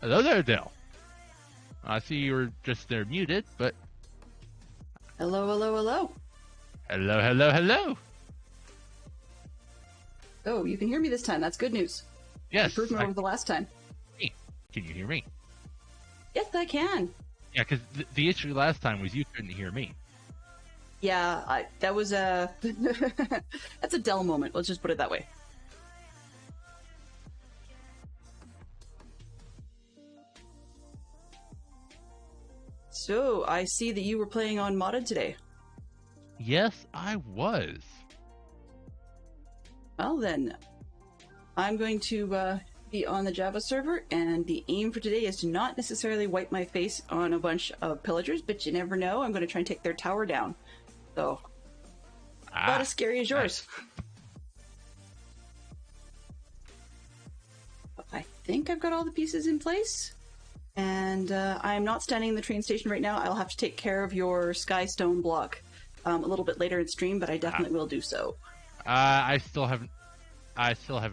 Hello there, Dell. I see you were just there muted, but... Hello, hello, hello. Hello, hello, hello. Oh, you can hear me this time. That's good news. Yes. Improvement over the last time. Can you hear me? Yes, I can. Yeah, because the issue last time was you couldn't hear me. Yeah, that was a... That's a Dell moment. Let's just put it that way. So, I see that you were playing on modded today. Yes, I was. Well then, I'm going to be on the Java server, and the aim for today is to not necessarily wipe my face on a bunch of pillagers, but you never know, I'm going to try and take their tower down. So, not as scary as yours. I think I've got all the pieces in place. And I'm not standing in the train station right now. I'll have to take care of your sky stone block a little bit later in stream, but I definitely will do so. I still have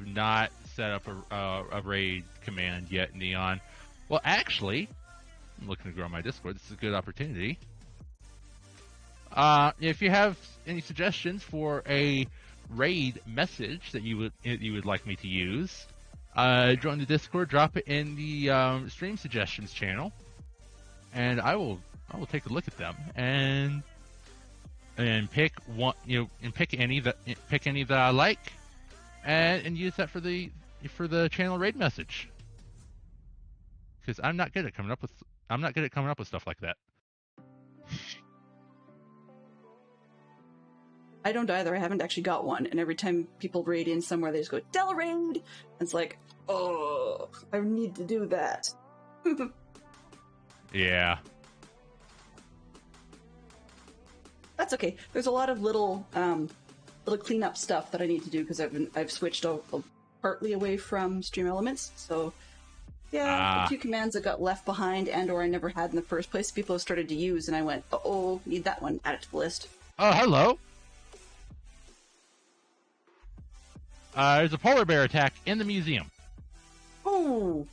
not set up a raid command yet, Neon. Well, actually, I'm looking to grow my Discord. This is a good opportunity. If you have any suggestions for a raid message that you would like me to use, join the Discord, drop it in the stream suggestions channel, and I will take a look at them and pick one, and pick any that I like, and use that for the channel raid message. Because I'm not good at coming up with stuff like that. I don't either. I haven't actually got one, and every time people raid in somewhere, they just go Dell raid. And it's like, oh, I need to do that. Yeah. That's okay. There's a lot of little cleanup stuff that I need to do because I've switched partly away from Stream Elements. So yeah, the two commands that got left behind and/or I never had in the first place, people have started to use, and I went, oh, need that one. Add it to the list. Oh, hello. There's a polar bear attack in the museum. Oh.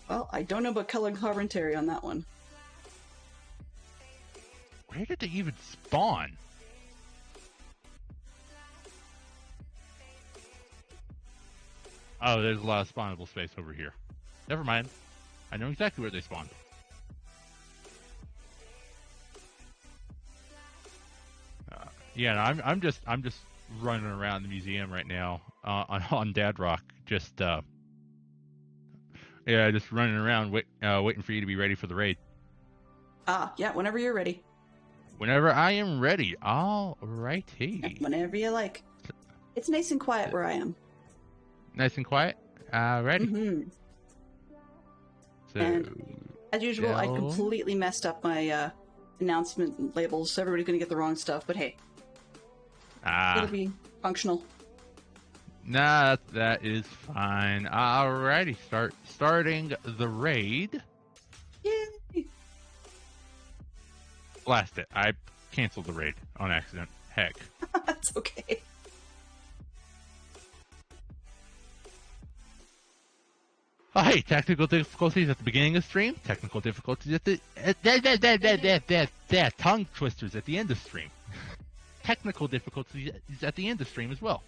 Well, I don't know about color commentary on that one. Where did they even spawn? Oh, there's a lot of spawnable space over here. Never mind. I know exactly where they spawned. Yeah, no, I'm just running around the museum right now on Dad Rock, just running around waiting for you to be ready for the raid. Yeah, whenever you're ready. Whenever I am ready. All righty. Yeah, whenever you like. It's nice and quiet where I am. Nice and quiet. Ready. Mm-hmm. So, and as usual, I completely messed up my announcement labels, so everybody's gonna get the wrong stuff. But hey. It'll be functional. Nah, that is fine. Alrighty, starting the raid. Yay! Blast it. I canceled the raid on accident. Heck. That's okay. Oh, hey, technical difficulties at the beginning of stream. Technical difficulties at the tongue twisters at the end of stream. Technical difficulties at the end of stream as well.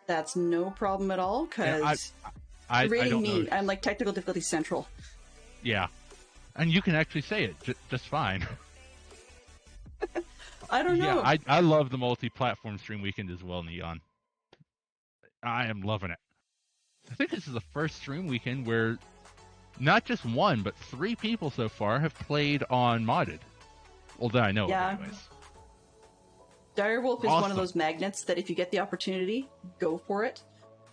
That's no problem at all, because rating me, I'm like technical difficulty central. Yeah, and you can actually say it just fine. I don't know. Yeah, I love the multi-platform stream weekend as well, Neon. I am loving it. I think this is the first stream weekend where not just one, but 3 people so far have played on modded. Well, that I know of anyways. Direwolf is one of those magnets that if you get the opportunity, go for it.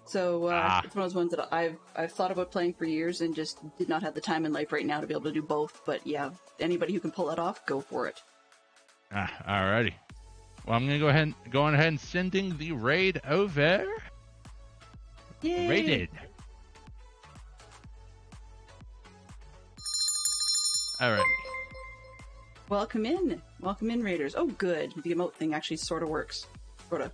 So it's one of those ones that I've thought about playing for years and just did not have the time in life right now to be able to do both. But yeah, anybody who can pull that off, go for it. Alrighty. Well, I'm gonna go on ahead and sending the raid over. Yay! Raided. Alrighty. Welcome in. Welcome in, Raiders. Oh, good. The emote thing actually sort of works. Sort of.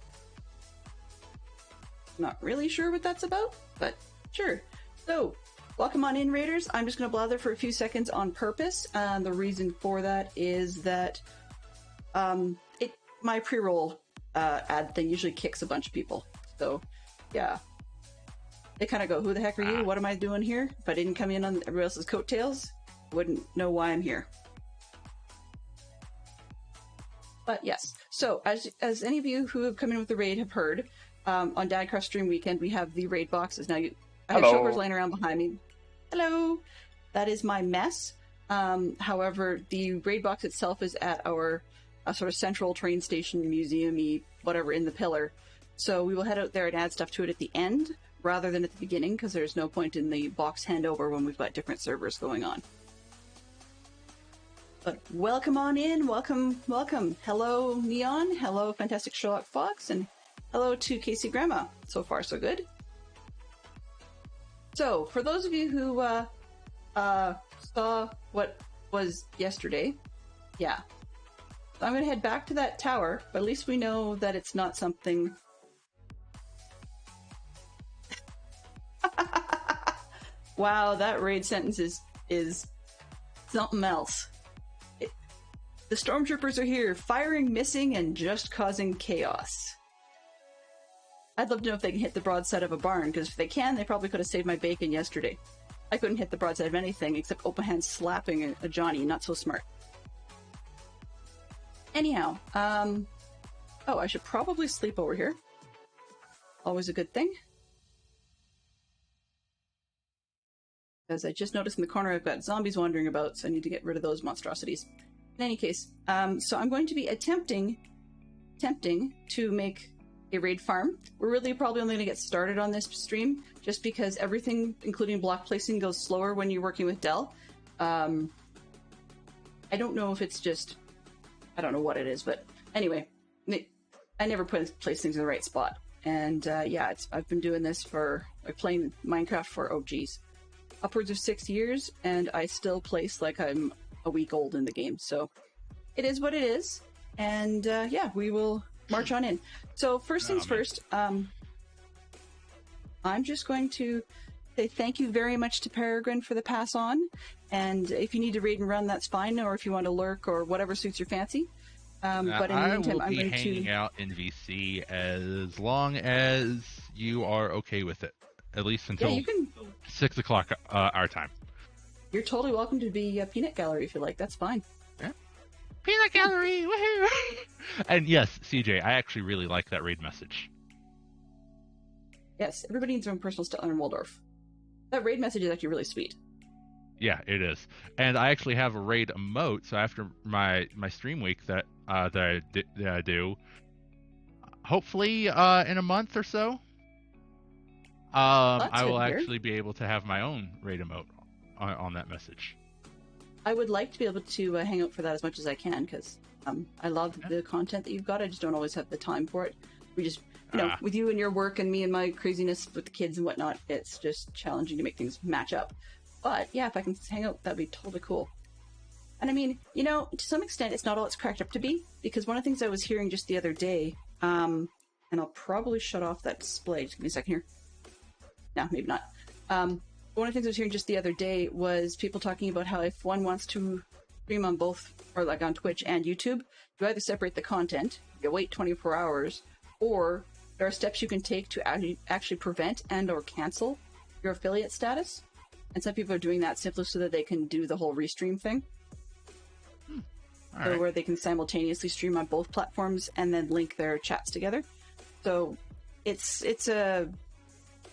Not really sure what that's about, but sure. So, welcome on in, Raiders. I'm just going to blather for a few seconds on purpose. The reason for that is that my pre-roll ad thing usually kicks a bunch of people. So, yeah. They kind of go, who the heck are you? What am I doing here? If I didn't come in on everybody else's coattails, I wouldn't know why I'm here. But yes, so as any of you who have come in with the raid have heard, on Dadcraft Stream Weekend, we have the raid boxes. Now, I have chauffeurs laying around behind me. Hello! That is my mess. However, the raid box itself is at our sort of central train station, museum-y, whatever, in the pillar. So we will head out there and add stuff to it at the end, rather than at the beginning, because there's no point in the box handover when we've got different servers going on. But welcome on in, welcome. Hello, Neon. Hello, Fantastic Sherlock Fox, and hello to Casey Grandma. So far, so good. So, for those of you who saw what was yesterday, yeah. I'm going to head back to that tower, but at least we know that it's not something... Wow, that raid sentence is something else. The stormtroopers are here, firing, missing, and just causing chaos. I'd love to know if they can hit the broadside of a barn, because if they can, they probably could have saved my bacon yesterday. I couldn't hit the broadside of anything except open hand slapping a Johnny. Not so smart. Anyhow, oh, I should probably sleep over here. Always a good thing. As I just noticed in the corner, I've got zombies wandering about, so I need to get rid of those monstrosities. In any case, so I'm going to be attempting to make a raid farm. We're really probably only going to get started on this stream, just because everything, including block placing, goes slower when you're working with Dell. I don't know if it's just... I don't know what it is, but anyway, I never place things in the right spot. And yeah, I've been doing this for... playing Minecraft for, oh geez, upwards of 6 years, and I still place like I'm a week old in the game. So it is what it is. And yeah, we will march on in. So first things first, I'm just going to say thank you very much to Peregrine for the pass on. And if you need to raid and run, that's fine. Or if you want to lurk or whatever suits your fancy. But in the meantime, I'm going to... hanging out in VC as long as you are okay with it. At least until 6 o'clock our time. You're totally welcome to be a Peanut Gallery if you like. That's fine. Yeah. Peanut Gallery! Woohoo! And yes, CJ, I actually really like that raid message. Yes, everybody needs their own personal Stellar and Waldorf. That raid message is actually really sweet. Yeah, it is. And I actually have a raid emote, so after my stream week that I do, hopefully in a month or so, I will actually be able to have my own raid emote on that message. I would like to be able to hang out for that as much as I can, because I love the content that you've got. I just don't always have the time for it. We just, you know, with you and your work and me and my craziness with the kids and whatnot, it's just challenging to make things match up. But yeah, if I can hang out, that'd be totally cool. And I mean, you know, to some extent, it's not all it's cracked up to be, because one of the things I was hearing just the other day, and I'll probably shut off that display. Just give me a second here. No, maybe not. One of the things I was hearing just the other day was people talking about how if one wants to stream on both, or like on Twitch and YouTube, you either separate the content, you wait 24 hours, or there are steps you can take to actually prevent and or cancel your affiliate status. And some people are doing that simply so that they can do the whole restream thing. So where they can simultaneously stream on both platforms and then link their chats together. So it's a...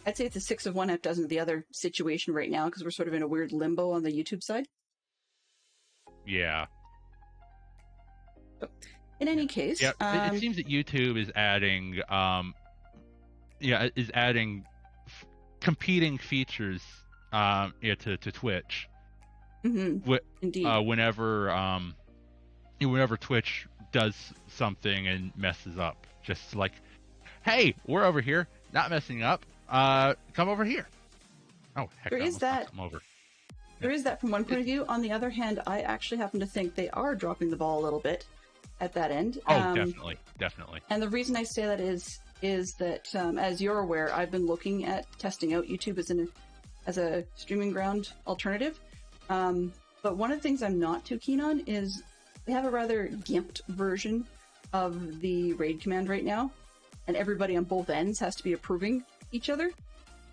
I'd say it's a 6 of one, half dozen of the other situation right now, because we're sort of in a weird limbo on the YouTube side. Yeah. So, in any case... Yeah, it seems that YouTube is adding... competing features to Twitch. Mm-hmm. Indeed. Whenever Twitch does something and messes up. Just like, hey, we're over here, not messing up. Come over here. Oh, heck, there is that. Come over. There is that from one point of view. On the other hand, I actually happen to think they are dropping the ball a little bit at that end. Oh, definitely. And the reason I say that is is that, as you're aware, I've been looking at testing out YouTube as a streaming ground alternative. But one of the things I'm not too keen on is they have a rather gimped version of the raid command right now, and everybody on both ends has to be approving each other,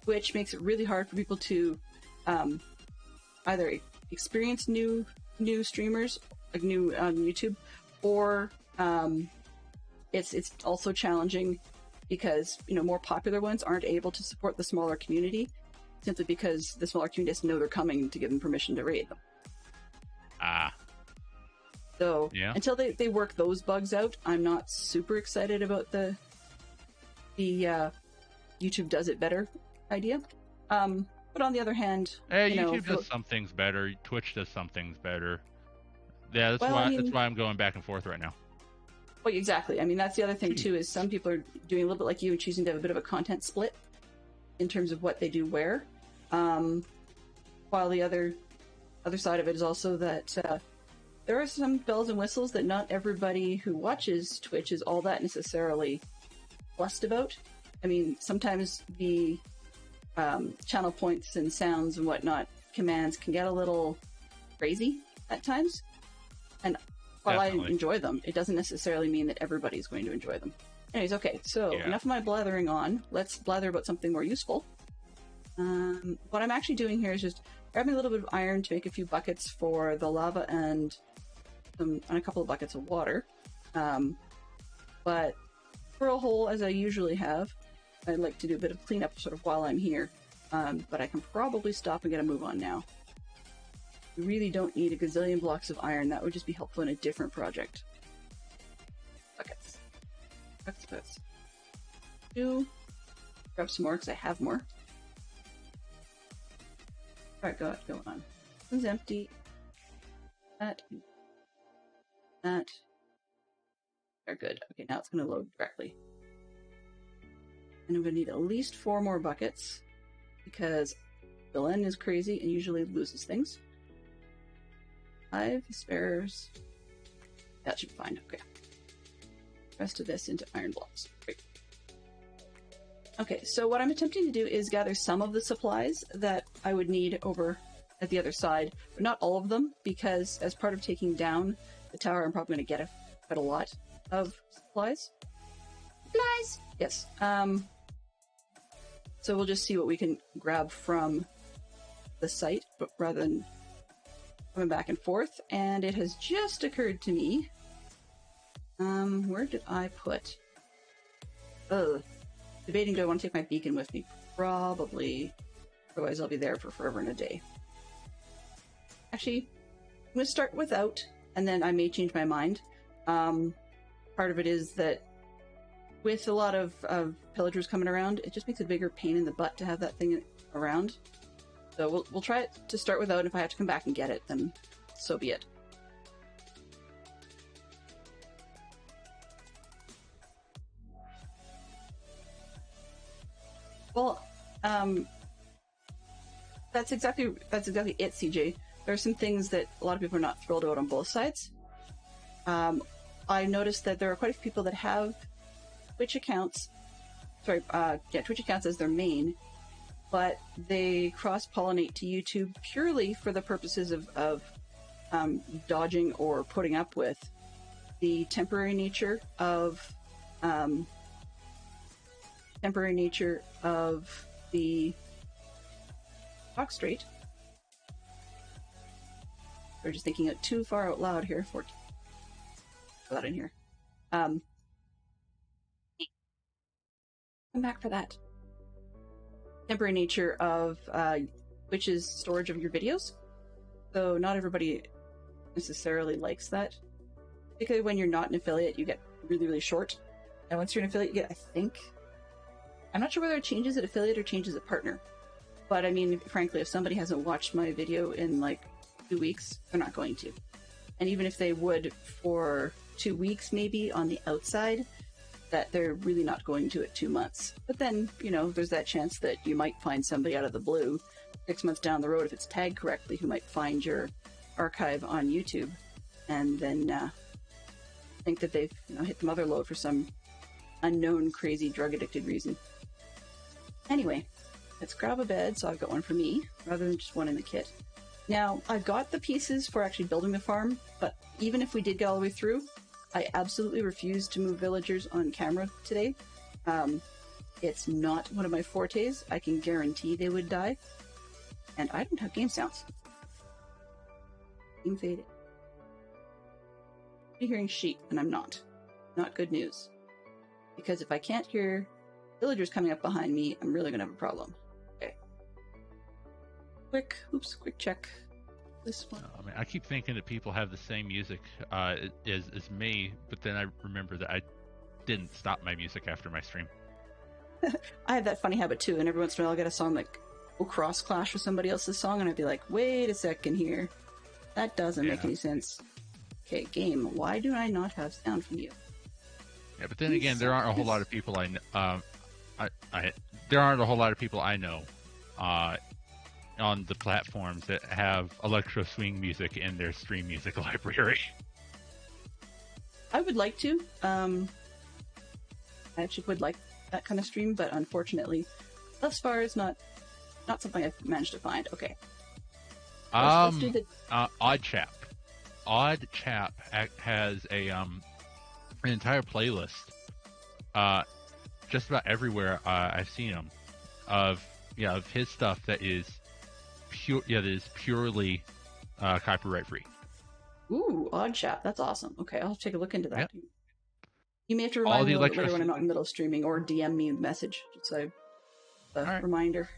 which makes it really hard for people to either experience new streamers, like new on YouTube, or it's also challenging because, you know, more popular ones aren't able to support the smaller community simply because the smaller community doesn't know they're coming to give them permission to raid them. So yeah. Until they work those bugs out, I'm not super excited about the YouTube does it better idea. But on the other hand, YouTube does some things better. Twitch does some things better. Yeah, that's why I'm going back and forth right now. Well, exactly. I mean, that's the other thing too, is some people are doing a little bit like you and choosing to have a bit of a content split in terms of what they do where. While the other side of it is also that there are some bells and whistles that not everybody who watches Twitch is all that necessarily fussed about. I mean, sometimes the channel points and sounds and whatnot commands can get a little crazy at times. And while Definitely. I enjoy them, it doesn't necessarily mean that everybody's going to enjoy them. Anyways, okay, so enough of my blathering on. Let's blather about something more useful. What I'm actually doing here is just grabbing a little bit of iron to make a few buckets for the lava and a couple of buckets of water. But for a hole, as I usually have, I'd like to do a bit of cleanup sort of while I'm here. But I can probably stop and get a move on now. You really don't need a gazillion blocks of iron. That would just be helpful in a different project. Buckets. Buckets. Two. Grab some more because I have more. Alright, go on. This one's empty. That. They're good. Okay, now it's going to load directly. And I'm going to need at least 4 more buckets because Belen is crazy and usually loses things. 5 spares. That should be fine. Okay. Rest of this into iron blocks. Great. Okay, so what I'm attempting to do is gather some of the supplies that I would need over at the other side, but not all of them, because as part of taking down the tower, I'm probably going to get quite a lot of supplies. Supplies! Yes. So we'll just see what we can grab from the site, but rather than coming back and forth. And it has just occurred to me, where did I put? Debating, do I want to take my beacon with me? Probably. Otherwise I'll be there for forever and a day. Actually, I'm going to start without, and then I may change my mind. Part of it is that with a lot of pillagers coming around, it just makes a bigger pain in the butt to have that thing around. So we'll try it to start without, and if I have to come back and get it, then so be it. Well, that's exactly it, CJ. There are some things that a lot of people are not thrilled about on both sides. I noticed that there are quite a few people that have Twitch accounts. Twitch accounts as their main, but they cross-pollinate to YouTube purely for the purposes of dodging or putting up with the temporary nature of the talk straight. We're just thinking it too far out loud here for that in here. Come back for that. Temporary nature of Twitch's storage of your videos. So not everybody necessarily likes that. Particularly when you're not an affiliate, you get really, really short. And once you're an affiliate, you get, I think, I'm not sure whether it changes at affiliate or changes at partner. But I mean, frankly, if somebody hasn't watched my video in like 2 weeks, they're not going to. And even if they would for 2 weeks, maybe on the outside, that they're really not going to at 2 months. But then, you know, there's that chance that you might find somebody out of the blue 6 months down the road, if it's tagged correctly, who might find your archive on YouTube and then think that they've hit the mother lode for some unknown, crazy, drug-addicted reason. Anyway, let's grab a bed, so I've got one for me, rather than just one in the kit. Now, I've got the pieces for actually building the farm, but even if we did get all the way through, I absolutely refuse to move villagers on camera today. It's not one of my fortes. I can guarantee they would die. And I don't have game sounds. Game faded. I'm hearing sheep, and I'm not. Not good news. Because if I can't hear villagers coming up behind me, I'm really gonna have a problem. Okay. Quick check. This one. I mean, I keep thinking that people have the same music as me, but then I remember that I didn't stop my music after my stream. I have that funny habit too, and every once in a while I'll get a song like will cross clash with somebody else's song, and I'd be like, wait a second here. That doesn't make any sense. Okay, game, why do I not have sound from you? Yeah, but then again, there aren't a whole lot of people I know. There aren't a whole lot of people I know on the platforms that have electro swing music in their stream music library. I would like to. I actually would like that kind of stream, but unfortunately, thus far, it's not something I've managed to find. Okay. Let's do the... Odd Chap has an entire playlist, just about everywhere I've seen him, of his stuff that is purely copyright free. Ooh, Odd Chap, that's awesome. Okay, I'll take a look into that. Yep. You may have to remind me later when I'm not in the middle of streaming, or DM me a message, just so a reminder.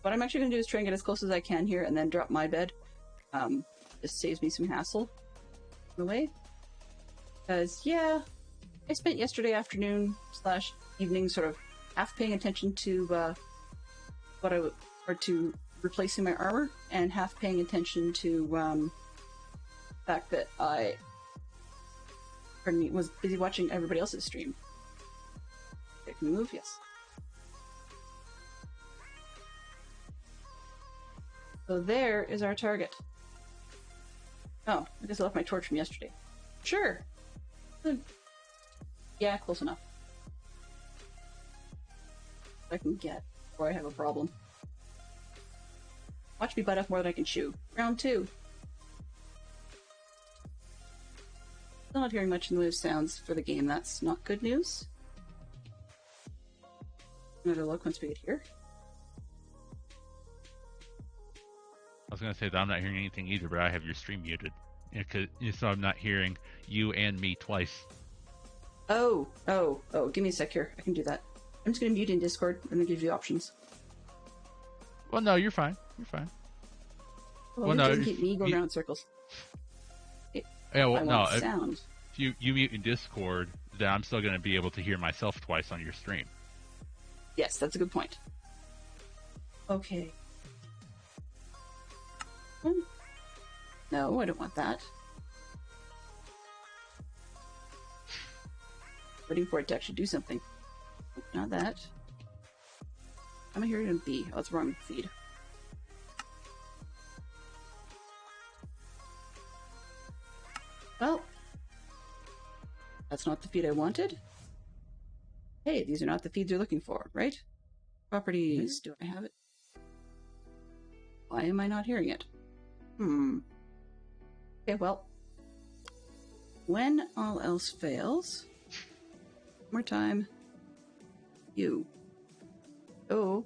What I'm actually going to do is try and get as close as I can here, and then drop my bed. Just saves me some hassle in the way. Because, yeah, I spent yesterday afternoon / evening sort of half paying attention to to replacing my armor, and half paying attention to the fact that I was busy watching everybody else's stream. Okay, can we move? Yes. So there is our target. Oh, I guess I left my torch from yesterday. Sure. Good. Yeah, close enough. I can get before I have a problem. Watch me bite off more than I can chew. Round 2. Still not hearing much in the way of sounds for the game. That's not good news. Another look once we get here. I was going to say that I'm not hearing anything either, but I have your stream muted. So I'm not hearing you and me twice. Oh, give me a sec here. I can do that. I'm just going to mute in Discord and then give you options. Well, no, you're fine. You're fine. Well, it doesn't keep me going around in circles. Sound. If you mute in Discord, then I'm still going to be able to hear myself twice on your stream. Yes, that's a good point. Okay. No, I don't want that. Waiting for it to actually do something. Not that. I'm hearing a B. Oh, that's wrong feed. Well, that's not the feed I wanted. Hey, these are not the feeds you're looking for, right? Properties, do I have it? Why am I not hearing it? Okay, well, when all else fails, one more time, you. Oh,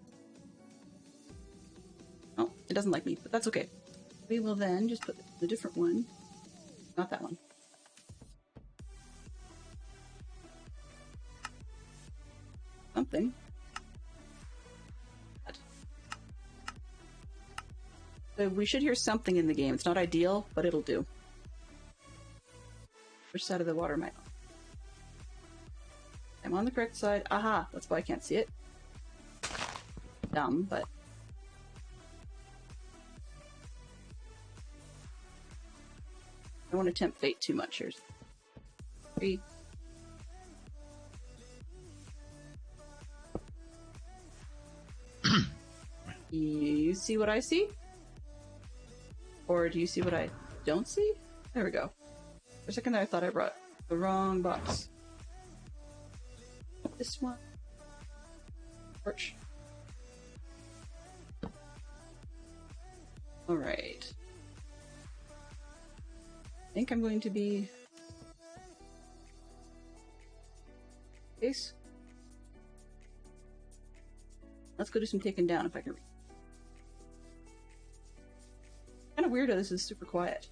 it doesn't like me, but that's okay. We will then just put the different one, not that one. Something. So we should hear something in the game. It's not ideal, but it'll do. Which side of the water am I on? I'm on the correct side. Aha! That's why I can't see it. Dumb, but... I don't want to tempt fate too much here. 3. You see what I see? Or do you see what I don't see? There we go. For a second there I thought I brought the wrong box. this one. Torch. Alright. I think I'm going to be... Case. Let's go do some taking down if I can read. Kind of weird how this is super quiet.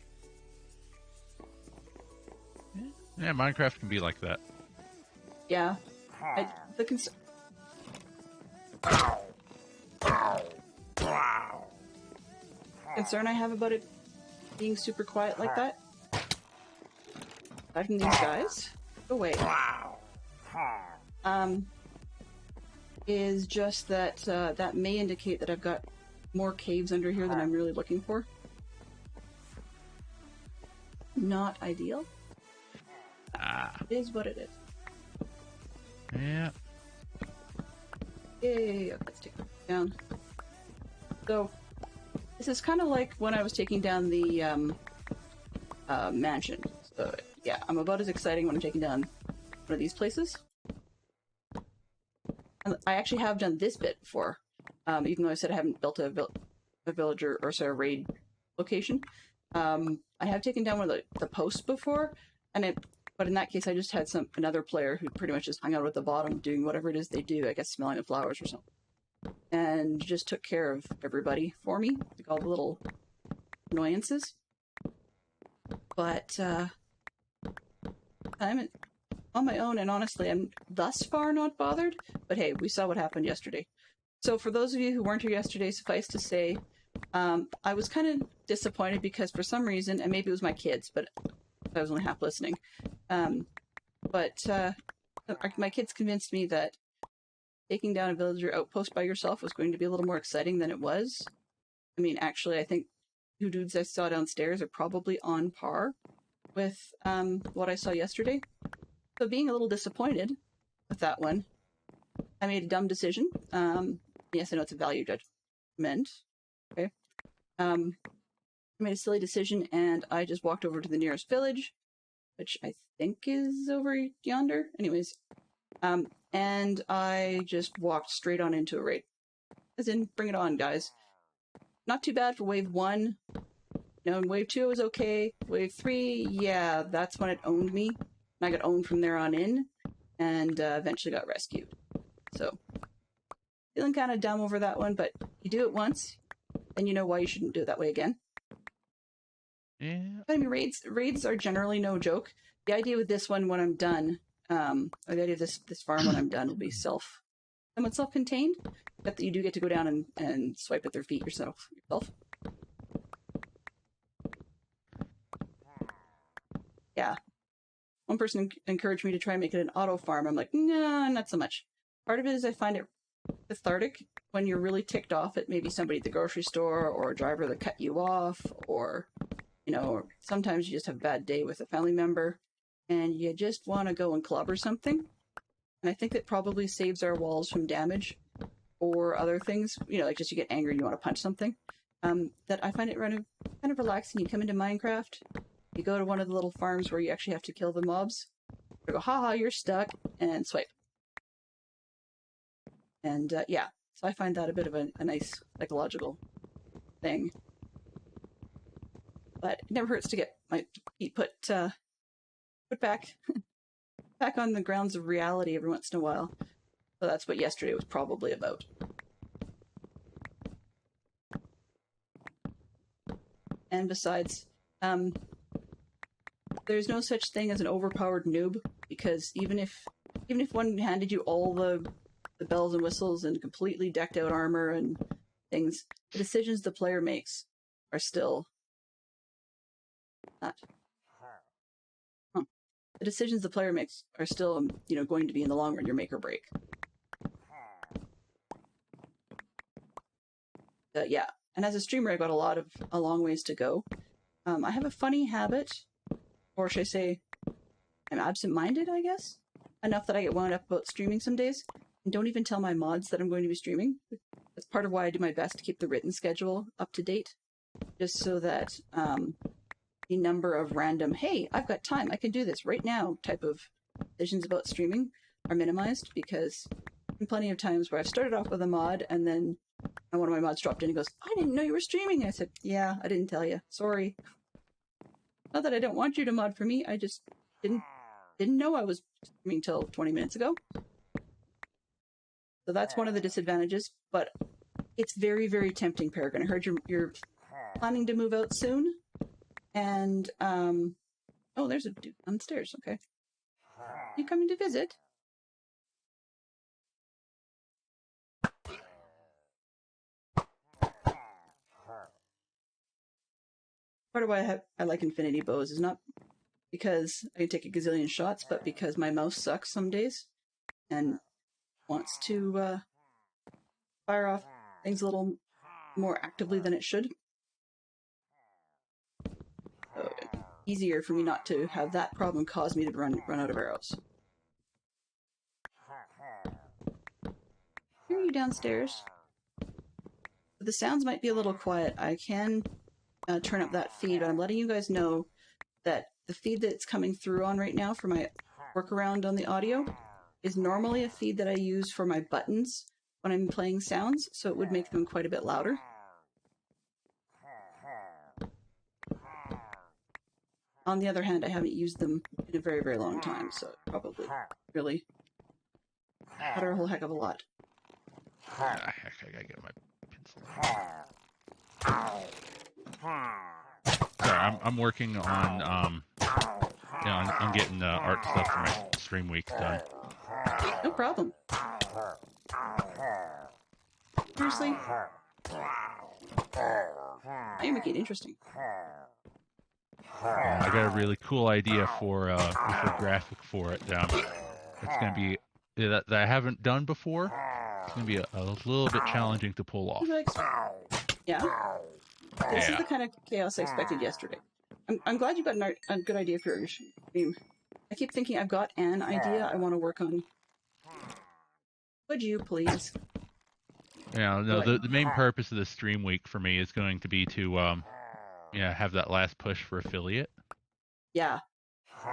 Yeah, Minecraft can be like that. Yeah. The concern I have about it being super quiet like that, aside from these guys, go away, is just that that may indicate that I've got more caves under here than I'm really looking for. Not ideal. It is what it is. Yeah. Yay, okay, let's take it down. So, this is kind of like when I was taking down the mansion. So, yeah, I'm about as exciting when I'm taking down one of these places. And I actually have done this bit before, even though I said I haven't built a villager or sorry, a raid location. I have taken down one of the posts before, but in that case I just had another player who pretty much just hung out at the bottom doing whatever it is they do, I guess smelling the flowers or something. And just took care of everybody for me, like all the little annoyances. But I'm on my own, and honestly, I'm thus far not bothered. But hey, we saw what happened yesterday. So for those of you who weren't here yesterday, suffice to say, I was kind of disappointed because for some reason, and maybe it was my kids, but I was only half listening. My kids convinced me that taking down a villager outpost by yourself was going to be a little more exciting than it was. I mean, actually, I think two dudes I saw downstairs are probably on par with what I saw yesterday. So being a little disappointed with that one, I made a dumb decision. Yes, I know it's a value judgment. Okay. I made a silly decision and I just walked over to the nearest village, which I think is over yonder. Anyways, and I just walked straight on into a raid. As in, bring it on, guys. Not too bad for wave 1. No, in wave 2 it was okay. Wave 3, yeah, that's when it owned me. And I got owned from there on in, and eventually got rescued. So, feeling kind of dumb over that one, but you do it once, and you know why you shouldn't do it that way again. Yeah. I mean, raids are generally no joke. The idea with this one when I'm done, or the idea of this farm when I'm done will be somewhat self-contained, but that you do get to go down and swipe at their feet yourself. Yeah. One person encouraged me to try and make it an auto farm. I'm like, nah, not so much. Part of it is I find it cathartic when you're really ticked off at maybe somebody at the grocery store or a driver that cut you off, or, you know, sometimes you just have a bad day with a family member and you just want to go and clobber something. And I think that probably saves our walls from damage or other things, you know, like just you get angry and you want to punch something. That I find it kind of relaxing. You come into Minecraft, you go to one of the little farms where you actually have to kill the mobs. You go, haha, you're stuck, and swipe. And yeah, so I find that a bit of a nice psychological thing. But it never hurts to get my feet put back back on the grounds of reality every once in a while. So that's what yesterday was probably about. And besides, there's no such thing as an overpowered noob, because even if one handed you all the bells and whistles and completely decked out armor and things, the decisions the player makes are still not. The decisions the player makes are still, you know, going to be in the long run your make or break. Yeah, and as a streamer, I've got a long ways to go. I have a funny habit, or should I say, I'm absent-minded, I guess, enough that I get wound up about streaming some days, and don't even tell my mods that I'm going to be streaming. That's part of why I do my best to keep the written schedule up to date, just so that the number of random, hey, I've got time, I can do this right now type of decisions about streaming are minimized, because plenty of times where I've started off with a mod and then one of my mods dropped in and goes, "I didn't know you were streaming." I said, "Yeah, I didn't tell you. Sorry. Not that I don't want you to mod for me. I just didn't know I was streaming till 20 minutes ago." So that's one of the disadvantages, but it's very, very tempting, Peregrine. I heard you're planning to move out soon, and oh, there's a dude downstairs. Okay, you coming to visit? Part of why I like infinity bows is not because I can take a gazillion shots, but because my mouse sucks some days and wants to fire off things a little more actively than it should. So it'd be easier for me not to have that problem cause me to run out of arrows. Hear you downstairs. The sounds might be a little quiet. I can turn up that feed, but I'm letting you guys know that the feed that's coming through on right now for my workaround on the audio is normally a feed that I use for my buttons when I'm playing sounds, so it would make them quite a bit louder. On the other hand, I haven't used them in a very, very long time, so it probably really matter a whole heck of a lot. Ah, heck, I gotta get my pencil. Sorry, I'm working on I'm getting art stuff for my stream week done. No problem. Seriously, I am making it interesting. I got a really cool idea for a graphic for it. It's gonna be that I haven't done before. It's gonna be a little bit challenging to pull off. Yeah. This is the kind of chaos I expected yesterday. I'm glad you got a good idea for your stream. I keep thinking I've got an idea I want to work on. Would you please? Yeah, no. The main purpose of the stream week for me is going to be to have that last push for affiliate. Yeah.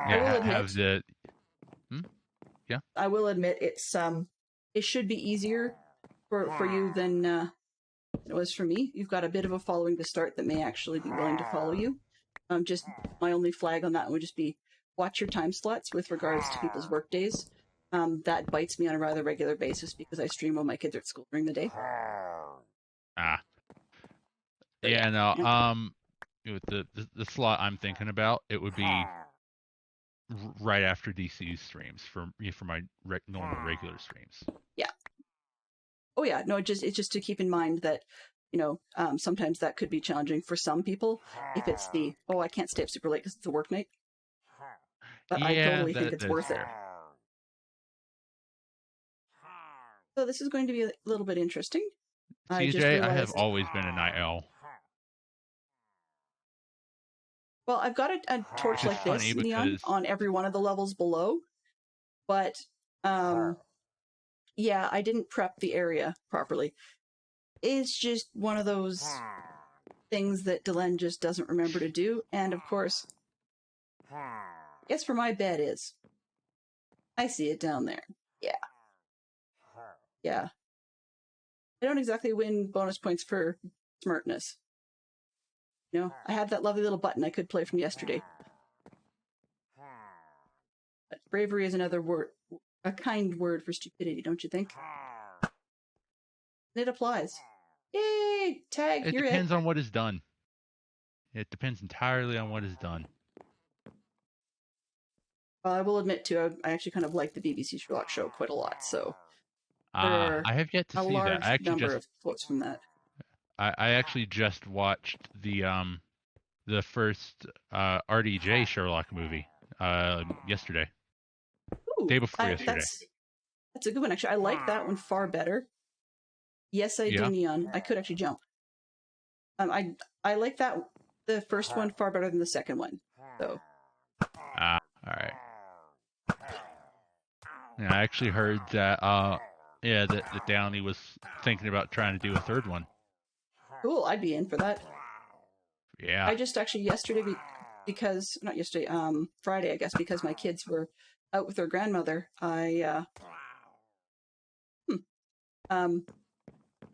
Yeah, have the. Yeah. I will admit it's it should be easier for you than it was for me. You've got a bit of a following to start that may actually be willing to follow you. Just my only flag on that would just be watch your time slots with regards to people's work days. That bites me on a rather regular basis because I stream while my kids are at school during the day. Yeah, no. With the slot I'm thinking about, it would be right after DC's streams for my normal regular streams. Yeah. Oh yeah, no. It's just to keep in mind that sometimes that could be challenging for some people if it's I can't stay up super late because it's a work night. But yeah, I totally think it's worth it. So this is going to be a little bit interesting. CJ, I have always been a night owl. Well, I've got a torch like this, Neon, on every one of the levels below. But, yeah, I didn't prep the area properly. It's just one of those things that Delenn just doesn't remember to do. And, of course, guess where my bed is? I see it down there. Yeah. Yeah. I don't exactly win bonus points for smartness. I have that lovely little button I could play from yesterday. But bravery is another word, a kind word for stupidity, don't you think? It applies. Yay! Tag, it depends on what is done. It depends entirely on what is done. Well, I will admit, too, I actually kind of like the BBC Sherlock show quite a lot, so... I have yet to see that. I actually number of quotes from that. I actually just watched the first RDJ Sherlock movie yesterday. Ooh, day before yesterday. That's a good one, actually. I like that one far better. Yes, I do, Neon. I could actually jump. I like the first one far better than the second one. So. All right. Yeah, I actually heard that. That Downey was thinking about trying to do a third one. Cool, I'd be in for that. Yeah. I just actually yesterday, Friday, I guess, because my kids were out with her grandmother, um,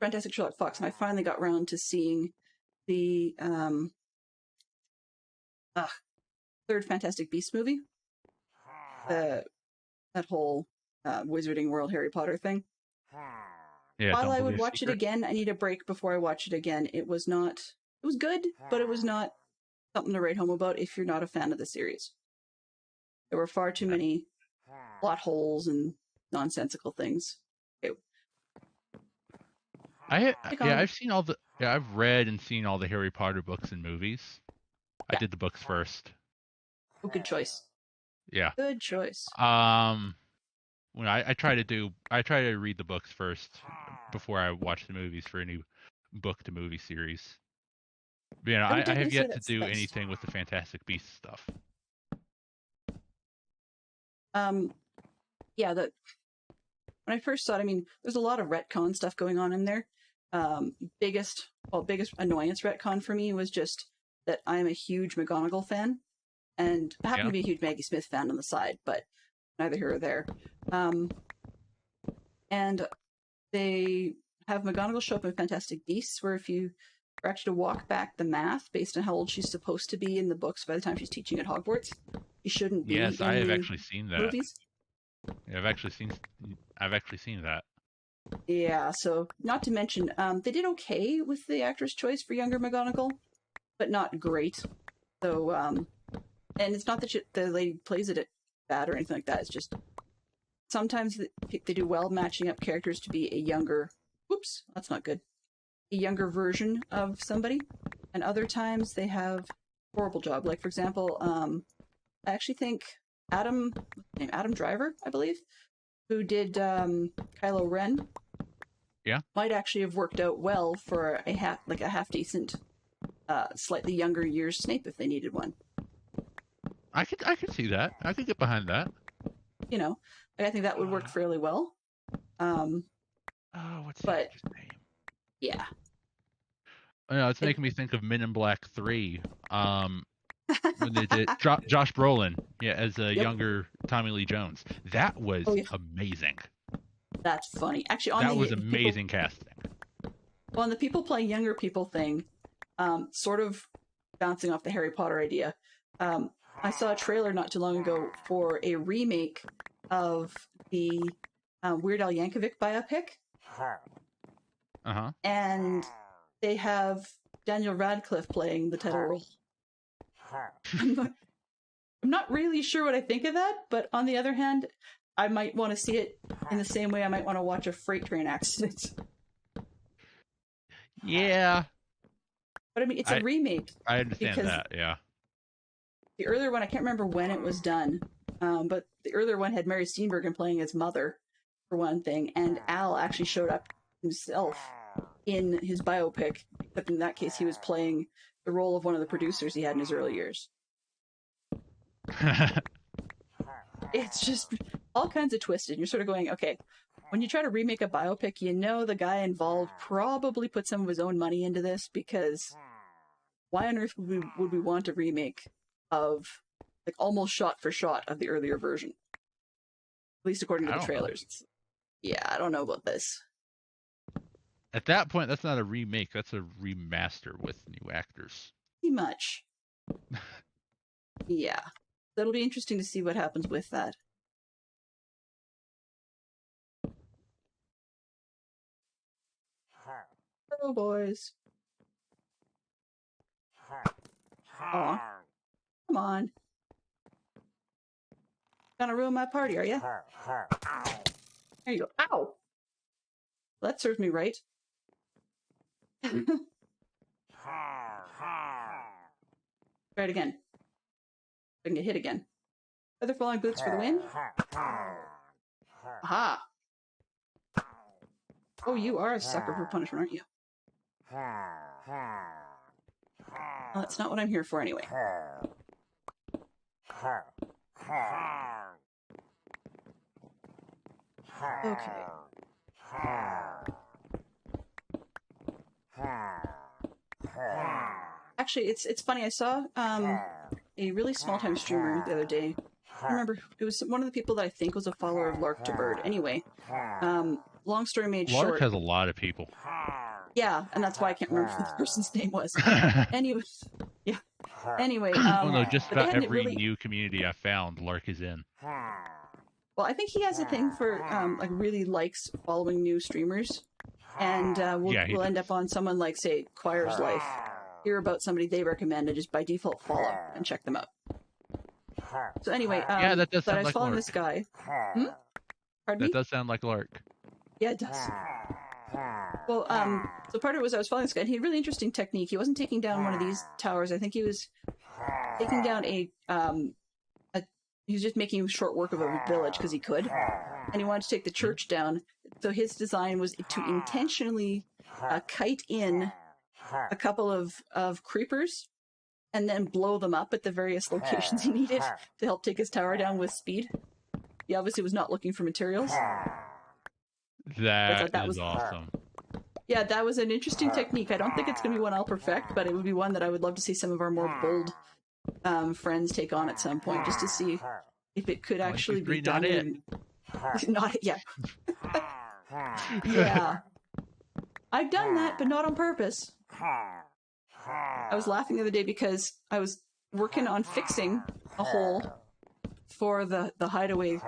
Fantastic Sherlock Fox, and I finally got around to seeing the third Fantastic Beasts movie, that whole Wizarding World Harry Potter thing. Yeah, While don't I believe would watch it secret. again, I need a break before I watch it again. It was good, but it was not something to write home about if you're not a fan of the series. There were far too many plot holes and nonsensical things. I've seen all the. Yeah, I've read and seen all the Harry Potter books and movies. I Yeah. did the books first. Oh, good choice. Yeah. Good choice. When I try to read the books first before I watch the movies for any book to movie series. But, you know, I would I definitely have say yet to that's do best. anything with the Fantastic Beasts stuff. Yeah, when I first saw it, I mean, there's a lot of retcon stuff going on in there. Biggest annoyance retcon for me was just that I'm a huge McGonagall fan, and I happen to be a huge Maggie Smith fan on the side, but neither here or there. And they have McGonagall show up in Fantastic Beasts, where if you are actually to walk back the math based on how old she's supposed to be in the books by the time she's teaching at Hogwarts, she shouldn't be Yes, in I have the actually seen that. movies. Yeah, I've actually seen that. Yeah, so not to mention, they did okay with the actress choice for younger McGonagall, but not great. So, and it's not that the lady plays it bad or anything like that. It's just sometimes they do well matching up characters to be a younger. Whoops, that's not good. A younger version of somebody, and other times they have a horrible job. Like for example, I actually think Adam Driver, I believe, who did Kylo Ren. Yeah, might actually have worked out well for a half decent, slightly younger years Snape if they needed one. I could see that. I could get behind that. You know, I think that would work fairly well. What's the But actor's name? yeah, It's making me think of Men in Black 3. When they did Josh Brolin, yeah, as a younger Tommy Lee Jones. That was amazing. That's funny. Actually, that was amazing casting. On the people playing younger people thing, sort of bouncing off the Harry Potter idea, I saw a trailer not too long ago for a remake of the Weird Al Yankovic biopic. And they have Daniel Radcliffe playing the title role. I'm not really sure what I think of that, but on the other hand, I might want to see it in the same way I might want to watch a freight train accident. Yeah. But I mean, it's a remake. I understand that, yeah. The earlier one, I can't remember when it was done, but the earlier one had Mary Steenburgen playing his mother, for one thing, and Al actually showed up himself in his biopic, except in that case he was playing the role of one of the producers he had in his early years. It's just all kinds of twisted. You're sort of going, okay, when you try to remake a biopic, you know the guy involved probably put some of his own money into this, because why on earth would we want a remake of like almost shot for shot of the earlier version? At least according to the trailers. Yeah, I don't know about this. At that point, that's not a remake. That's a remaster with new actors. Pretty much. Yeah. That'll be interesting to see what happens with that. Oh, boys. Aw. Come on. Gonna ruin my party, are you? There you go. Ow! That serves me right. Try it again. I can get hit again. Feather falling boots for the win? Aha! Oh, you are a sucker for punishment, aren't you? Well, that's not what I'm here for anyway. Okay. Actually, it's funny. I saw a really small-time streamer the other day remember, it was one of the people that I think was a follower of Lark to Bird. Anyway, long story made Lark short. has a lot of people. Yeah, and that's why I can't remember what the person's name was. Anyway, yeah. Anyway, oh no, just but they about hadn't every really... new community I found, Lark is in. Well, I think he has a thing for like really likes following new streamers, and we'll end up on someone like, say, Choir's Life, hear about somebody they recommend, and just by default follow and check them out. So anyway, yeah, that does but sound I was like following Lark. this guy. Pardon that me? does sound like Lark. Yeah, it does. Well, so part of it was I was following this guy, and he had a really interesting technique. He wasn't taking down one of these towers. I think he was taking down he was just making short work of a village because he could, and he wanted to take the church down. So his design was to intentionally kite in a couple of creepers and then blow them up at the various locations he needed to help take his tower down with speed. He obviously was not looking for materials. That is awesome. Yeah, that was an interesting technique. I don't think it's going to be one I'll perfect, but it would be one that I would love to see some of our more bold friends take on at some point, just to see if it could actually be done. Not it. Yeah. Yeah. I've done that, but not on purpose. I was laughing the other day because I was working on fixing a hole for the hideaway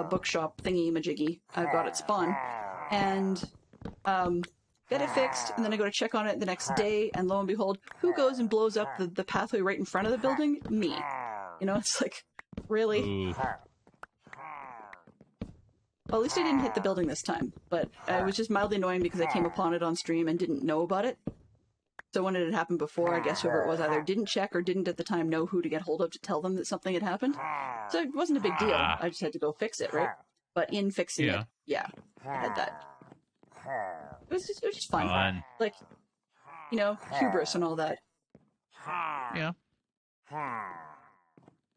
bookshop thingy-majiggy I've got at Spawn, and get it fixed, and then I go to check on it the next day, and lo and behold, who goes and blows up the pathway right in front of the building? Me. You know, it's like, really? Ooh. Well, at least I didn't hit the building this time, but it was just mildly annoying because I came upon it on stream and didn't know about it. So when it had happened before, I guess whoever it was either didn't check or didn't at the time know who to get hold of to tell them that something had happened. So it wasn't a big deal. I just had to go fix it, right? But in fixing it, yeah, I had that. It was just fun. Like, you know, hubris and all that. Yeah.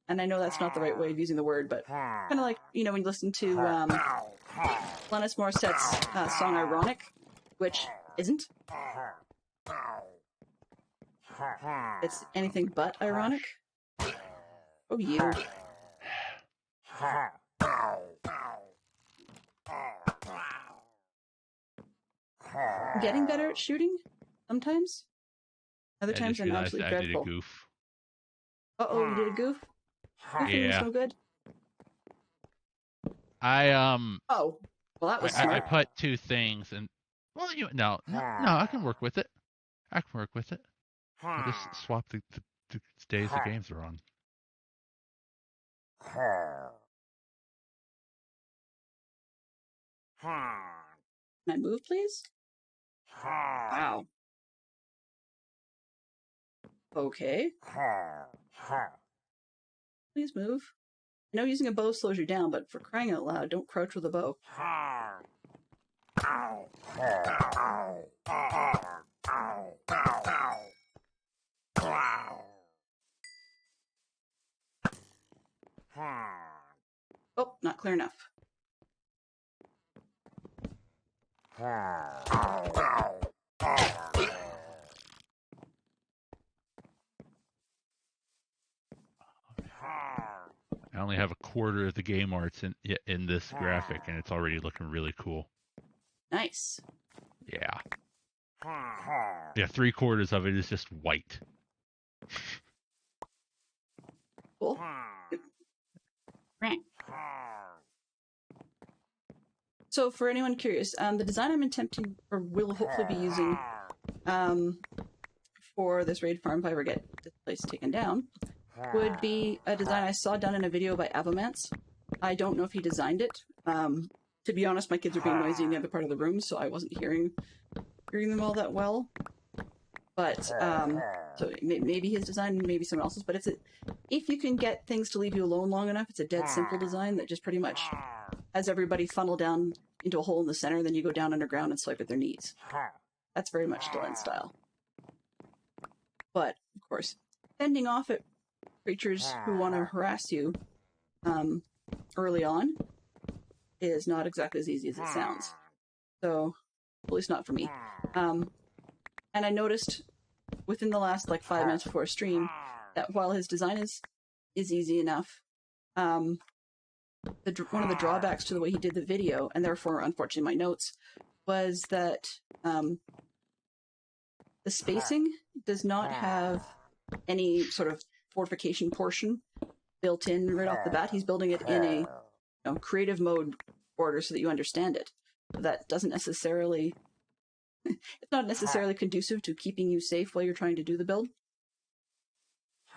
And I know that's not the right way of using the word, but kind of like, you know, when you listen to Alanis Morissette's song Ironic, which isn't. It's anything but ironic. Oh, you. I'm getting better at shooting sometimes. Other times I'm absolutely dreadful. I did a goof. Uh-oh, you did a goof? Goofing was no good? Oh, well, that was smart. I put two things, and well, no, I can work with it. I just swap the days the games are on. Can I move, please? Wow. Okay. Please move. I know using a bow slows you down, but for crying out loud, don't crouch with a bow. Oh, not clear enough. I only have a quarter of the game arts in this graphic, and it's already looking really cool. Nice. Yeah. Yeah, 3/4 of it is just white. Cool. So for anyone curious, the design I'm attempting, or will hopefully be using for this raid farm, if I ever get this place taken down, would be a design I saw done in a video by Avomance. I don't know if he designed it. To be honest, my kids were being noisy in the other part of the room, so I wasn't hearing them all that well. But, so maybe his design, maybe someone else's, but if you can get things to leave you alone long enough, it's a dead simple design that just pretty much has everybody funnel down into a hole in the center, then you go down underground and swipe at their knees. That's very much Dylan style. But, of course, fending off at creatures who want to harass you early on is not exactly as easy as it sounds. So, at least not for me. And I noticed within the last 5 minutes before a stream that while his design is easy enough, one of the drawbacks to the way he did the video, and therefore, unfortunately, my notes, was that the spacing does not have any sort of fortification portion built in right off the bat. He's building it in a creative mode order so that you understand it. That doesn't necessarily... it's not necessarily conducive to keeping you safe while you're trying to do the build.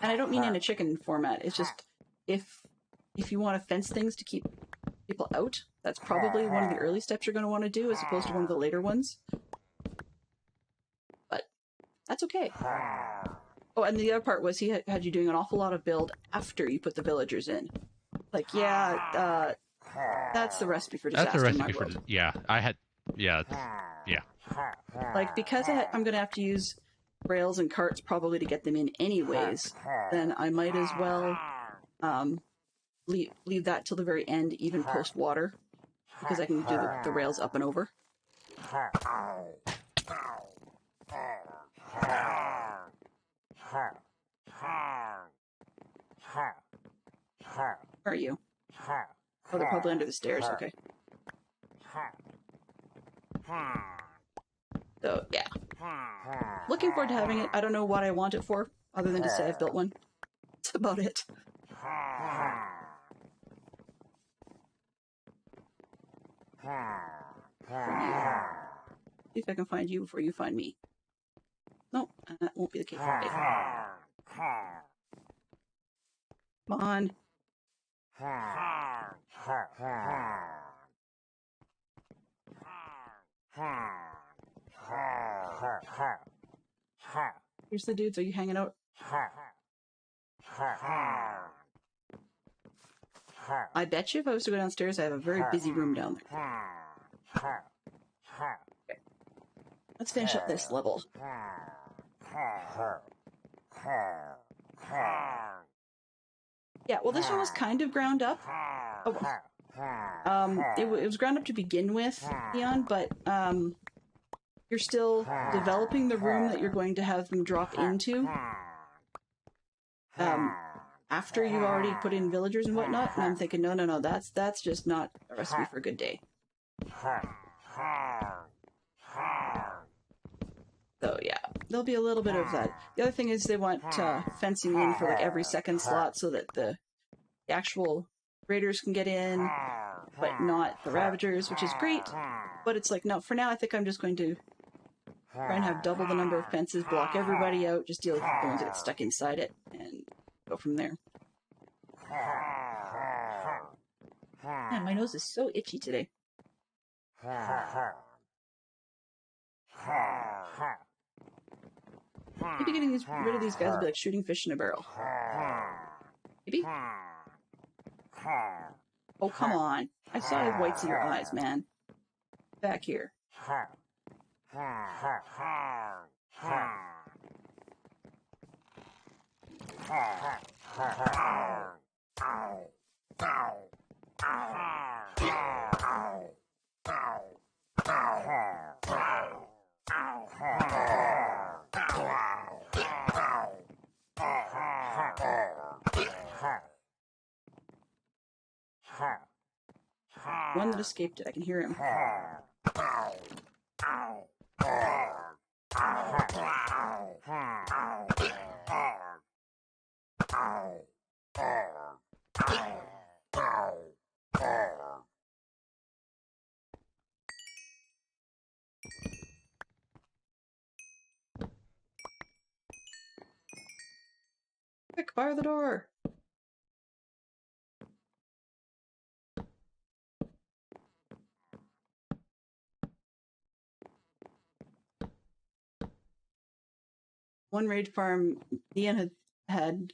And I don't mean in a chicken format. It's just if you want to fence things to keep people out, that's probably one of the early steps you're going to want to do as opposed to one of the later ones. But that's okay. Oh, and the other part was he had you doing an awful lot of build after you put the villagers in. Like, yeah, that's the recipe for disaster. That's a recipe in my world. Yeah. Like, because I'm going to have to use rails and carts probably to get them in anyways, then I might as well leave that till the very end, even post water, because I can do the rails up and over. Where are you? Oh, they're probably under the stairs. Okay. So, yeah. Looking forward to having it. I don't know what I want it for, other than to say I've built one. That's about it. See if I can find you before you find me. No, that won't be the case today. Come on. Here's the dudes. Are you hanging out? I bet you if I was to go downstairs, I have a very busy room down there. Okay. Let's finish up this level. Yeah, well, this one was kind of ground up. It was ground up to begin with, Leon, but you're still developing the room that you're going to have them drop into after you've already put in villagers and whatnot. And I'm thinking, no, that's just not a recipe for a good day. So yeah, there'll be a little bit of that. The other thing is they want fencing in for like every second slot so that the actual raiders can get in, but not the ravagers, which is great. But it's like, no, for now I think I'm just going to try and have double the number of fences, block everybody out, just deal with the ones that get stuck inside it, and go from there. Man, my nose is so itchy today. Maybe getting rid of these guys would be like shooting fish in a barrel. Maybe? Oh, come on. I saw the whites of your eyes, man. Back here. One that escaped it. I can hear him. Quick, fire the door! One raid farm, Ian had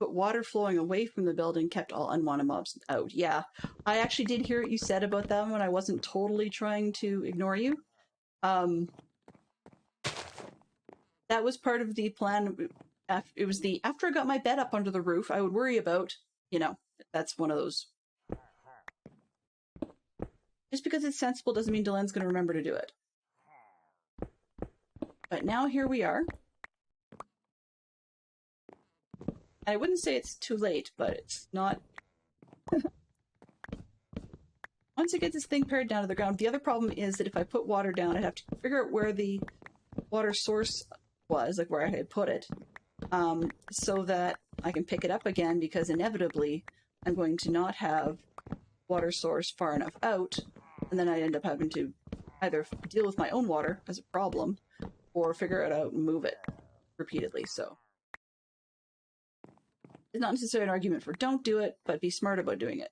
put water flowing away from the building, kept all unwanted mobs out. Yeah, I actually did hear what you said about that one. I wasn't totally trying to ignore you. That was part of the plan. It was after I got my bed up under the roof, I would worry about, that's one of those. Just because it's sensible doesn't mean Dylan's going to remember to do it. But now here we are. I wouldn't say it's too late, but it's not Once I get this thing pared down to the ground, the other problem is that if I put water down, I'd have to figure out where the water source was, like where I had put it, so that I can pick it up again, because inevitably I'm going to not have water source far enough out, and then I end up having to either deal with my own water as a problem or figure it out and move it repeatedly. So it's not necessarily an argument for don't do it, but be smart about doing it.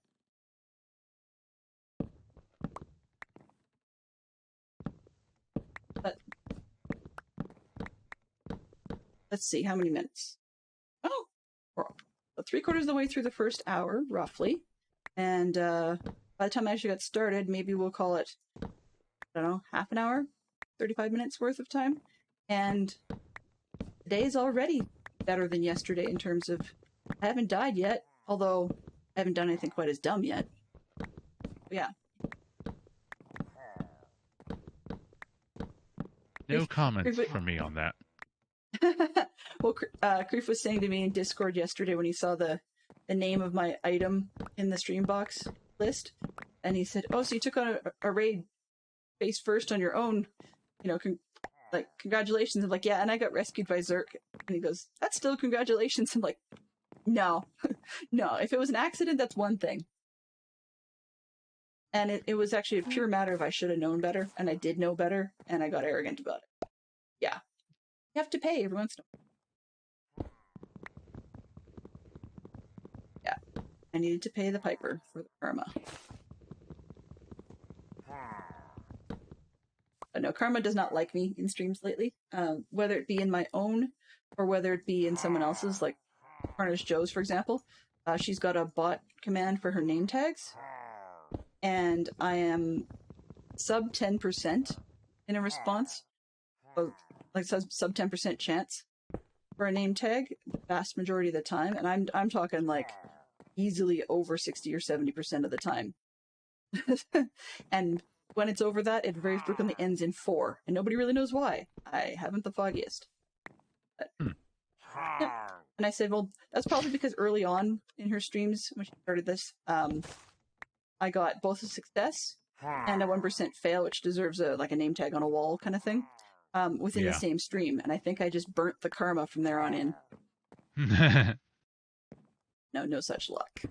But let's see, how many minutes? Oh, we're about 3/4 of the way through the first hour, roughly. And by the time I actually got started, maybe we'll call it, I don't know, half an hour, 35 minutes worth of time. And today is already better than yesterday in terms of, I haven't died yet, although I haven't done anything quite as dumb yet. But yeah. No comments from me on that. Well, Creef was saying to me in Discord yesterday when he saw the name of my item in the stream box list, and he said, "Oh, so you took on a raid face first on your own, you know, congratulations." I'm like, "Yeah," and I got rescued by Zerk. And he goes, "That's still congratulations." I'm like, "No, no. If it was an accident, that's one thing." And it was actually a pure matter of I should have known better, and I did know better, and I got arrogant about it. Yeah, you have to pay every once in a while. Yeah, I needed to pay the piper for the karma. But no, karma does not like me in streams lately, whether it be in my own or whether it be in someone else's, like Carnage Joe's, for example. She's got a bot command for her name tags, and I am sub 10% in a response, like sub 10% chance for a name tag, the vast majority of the time, and I'm talking like easily over 60 or 70% of the time. And when it's over that, it very frequently ends in 4, and nobody really knows why. I haven't the foggiest. But, yeah. And I said, well, that's probably because early on in her streams, when she started this, I got both a success and a 1% fail, which deserves a name tag on a wall kind of thing, within the same stream. And I think I just burnt the karma from there on in. No such luck.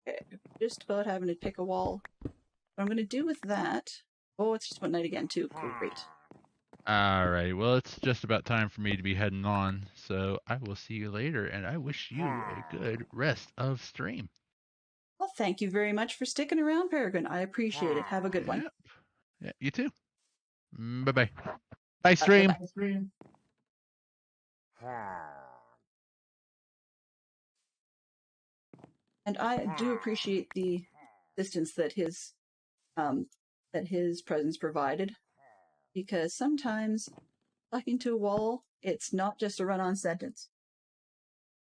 Okay, just about having to pick a wall. What I'm going to do with that... Oh, it's just about night again, too. Okay, great. Alright, well, it's just about time for me to be heading on, so I will see you later, and I wish you a good rest of stream. Well, thank you very much for sticking around, Peregrine. I appreciate it. Have a good one. Yeah, you too. Bye-bye. Bye, stream. Bye, stream. And I do appreciate the distance that his presence provided, because sometimes talking to a wall, it's not just a run-on sentence.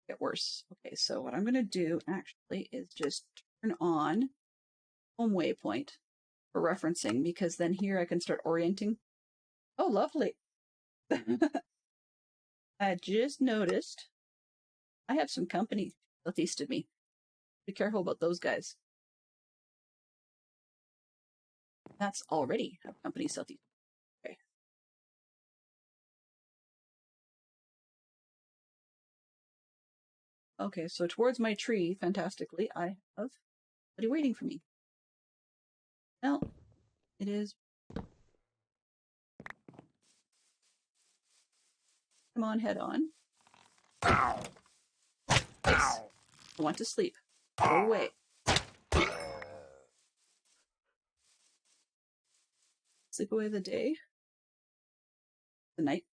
Get worse. Okay, so what I'm going to do actually is just turn on home waypoint for referencing, because then here I can start orienting. Oh, lovely. I just noticed I have some company southeast of me. Be careful about those guys. That's already a company southeast. Okay. Okay, so towards my tree, fantastically, I have somebody waiting for me. Well, it is. Come on, head on. Nice. I want to sleep. Go away. Sleep away the day. The night.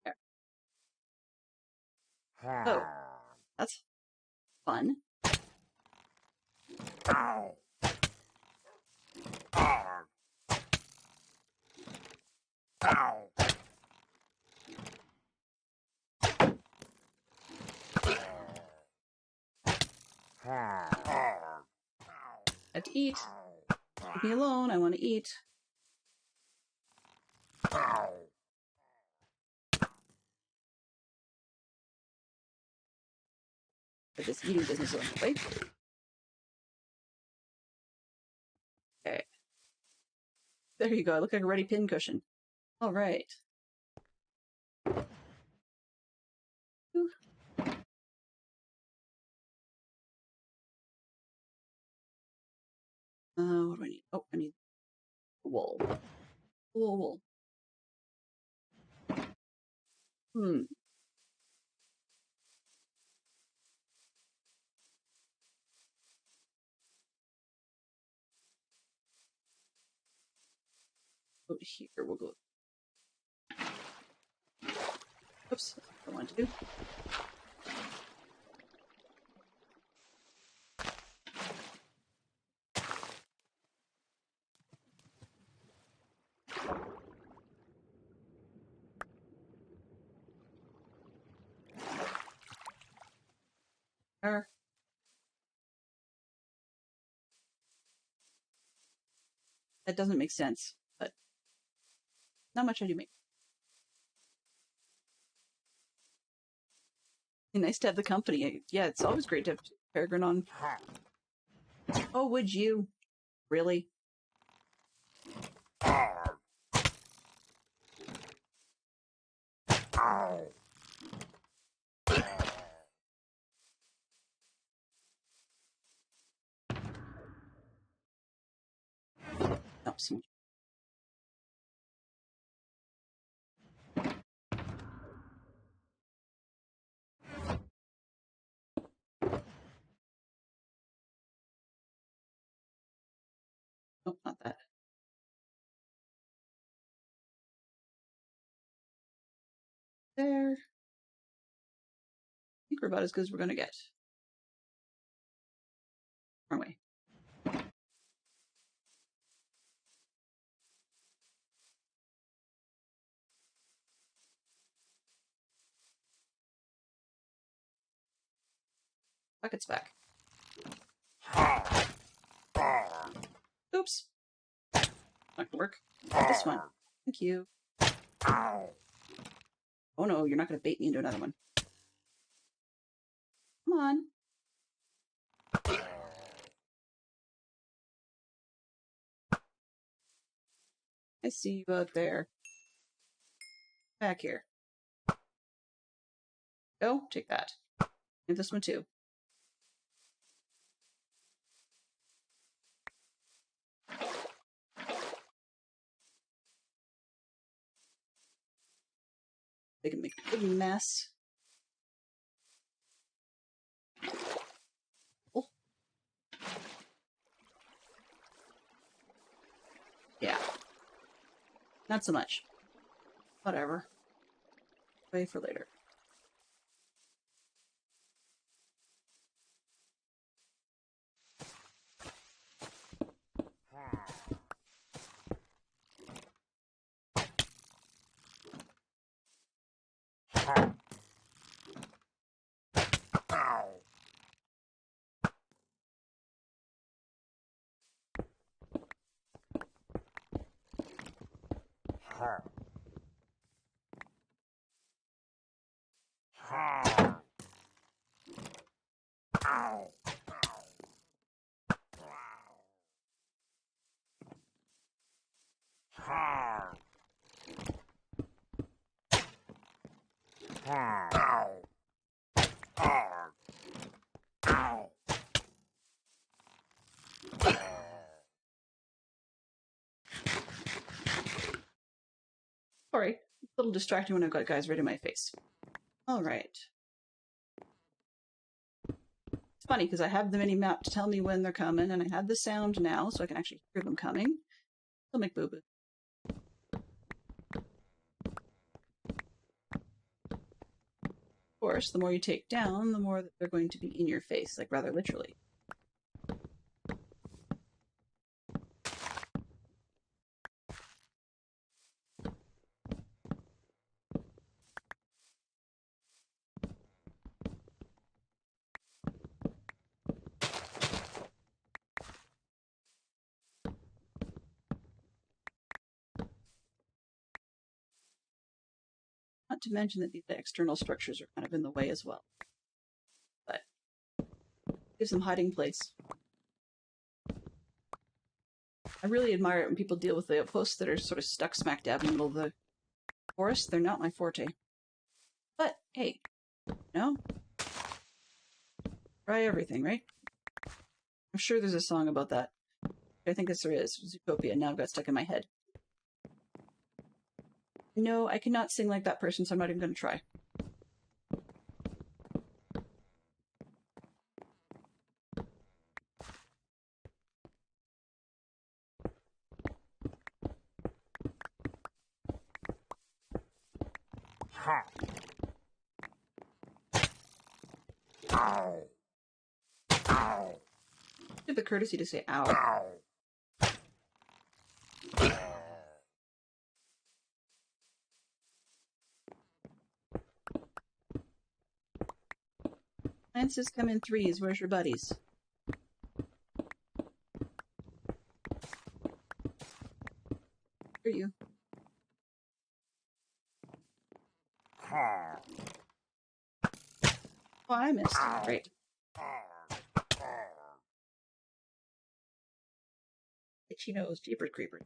There. Oh, that's fun. I have to eat. Leave me alone. I want to eat. Get this eating business on the way. Okay. There you go. I look like a ready pin cushion. All right. Ooh. What do I need? Oh, I need wool. Wool. Hmm. Go here. We'll go. Oops. I want to do. That doesn't make sense, but not much I do make. Nice to have the company. Yeah, it's always great to have Peregrine on. Oh, would you? Really? No, see. Oh, not that. There. I think we're about as good as we're going to get. Wrong way. Bucket's back. Oops. Not gonna work. This one. Thank you. Oh no, you're not gonna bait me into another one. Come on. I see you out there. Back here. Oh, take that. And this one too. They can make a big mess. Oh. Yeah. Not so much. Whatever. Wait for later. Sorry. A little distracting when I've got guys right in my face. Alright. It's funny because I have the mini map to tell me when they're coming, and I have the sound now so I can actually hear them coming. They'll make boo-boo. Of course, the more you take down, the more that they're going to be in your face, like rather literally. Not to mention that these external structures are kind of in the way as well. But Gives them hiding place. I really admire it when people deal with the outposts that are sort of stuck smack dab in the middle of the forest. They're not my forte. But, hey, no? Try everything, right? I'm sure there's a song about that. I think there is. Zootopia. Now I've got stuck in my head. No, I cannot sing like that person, so I'm not even going to try. Ow. Ow. Give the courtesy to say ow. Ow. Lances come in threes. Where's your buddies? Where are you? Oh, I missed. Great. Itchy nose, jeepers creepers.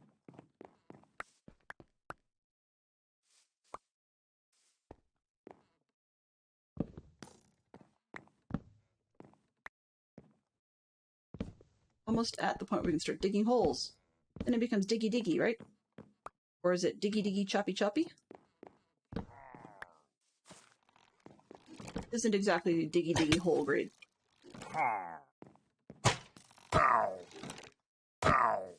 Almost at the point where we can start digging holes. Then it becomes diggy diggy, right? Or is it diggy diggy choppy choppy? Isn't exactly diggy diggy hole grade. Ow. Ow. Ow.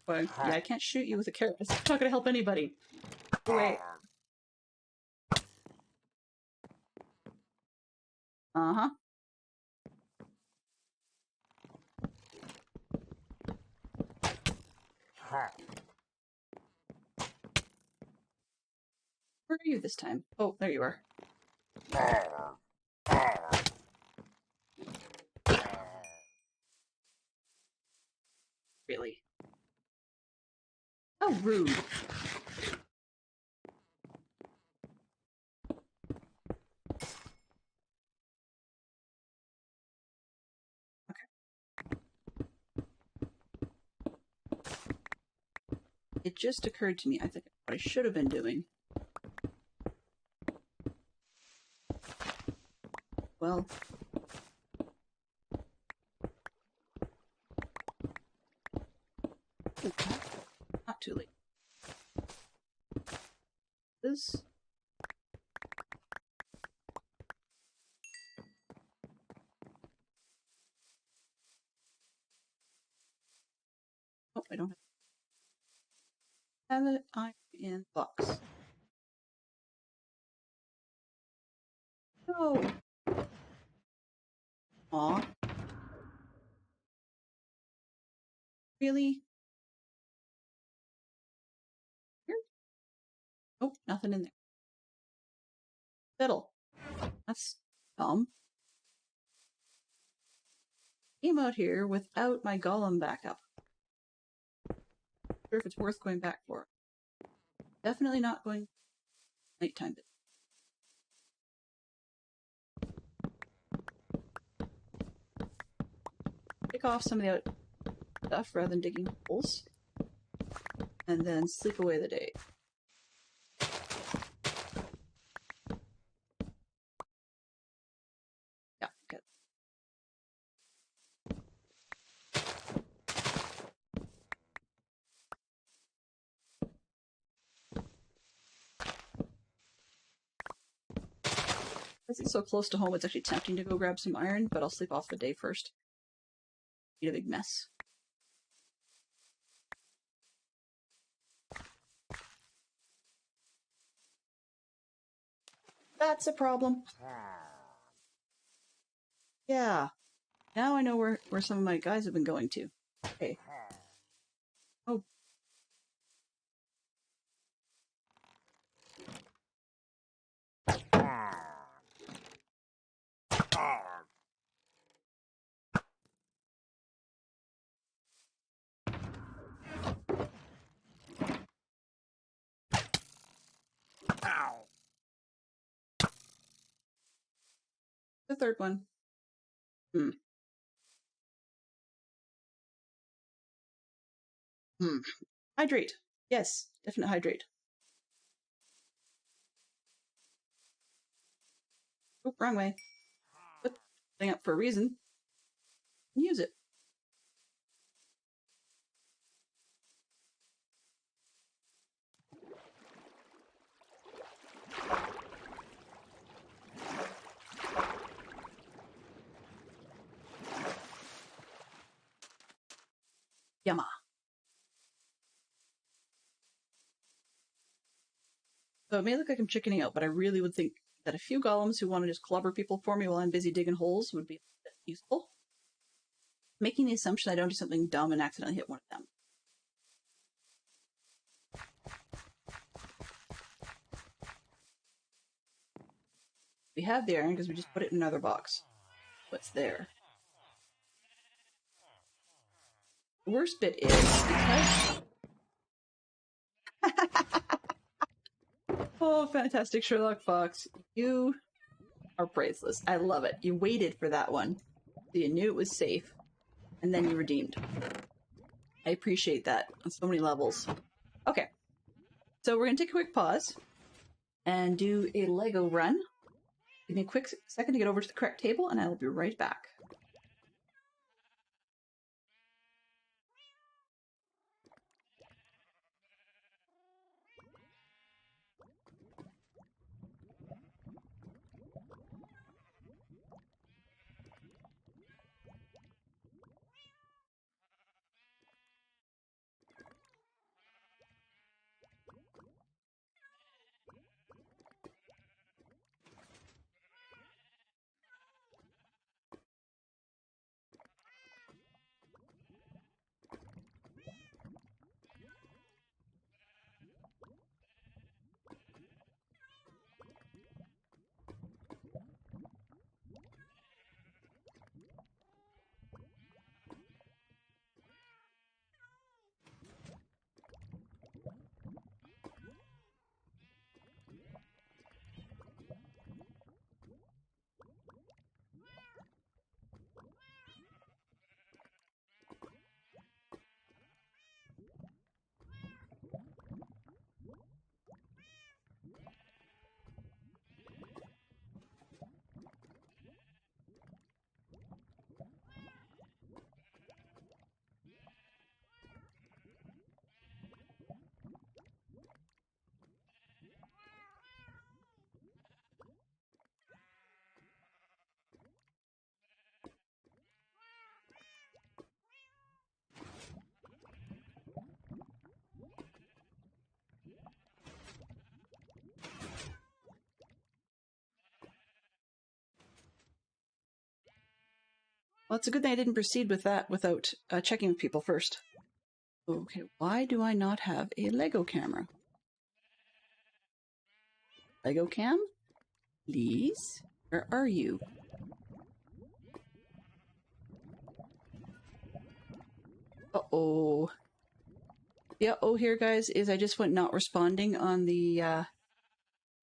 But yeah, I can't shoot you with a carrot. It's not gonna help anybody. Wait. Uh-huh. Where are you this time? Oh, there you are. Really? How rude. It just occurred to me, I think what I should have been doing. Well. Ooh, not too late. This. Oh, I don't have it. I'm in box. No. Aw. Really? Here? Oh, nothing in there. Fiddle. That's dumb. Came out here without my golem backup. Not sure if it's worth going back for. Definitely not going nighttime. Pick off some of the stuff rather than digging holes. And then sleep away the day. Yeah, good. Because it's so close to home, it's actually tempting to go grab some iron, but I'll sleep off the day first. Be a big mess. That's a problem. Yeah. Now I know where some of my guys have been going to. Okay. Oh. the third one. Hmm. Hydrate. Yes, definite hydrate. Oop, wrong way. Put the thing up for a reason. Use it. Yama. So it may look like I'm chickening out, but I really would think that a few golems who want to just clobber people for me while I'm busy digging holes would be useful. Making the assumption I don't do something dumb and accidentally hit one of them. We have the iron because we just put it in another box. What's there? The worst bit is because... Oh, fantastic Sherlock Fox. You are priceless. I love it. You waited for that one. So you knew it was safe. And then you redeemed. I appreciate that on so many levels. Okay. So we're going to take a quick pause and do a Lego run. Give me a quick second to get over to the correct table and I will be right back. Well, it's a good thing I didn't proceed with that without checking with people first. Okay, why do I not have a Lego camera? Lego cam? Please? Where are you? Uh-oh. The uh-oh here, guys, is I just went not responding on the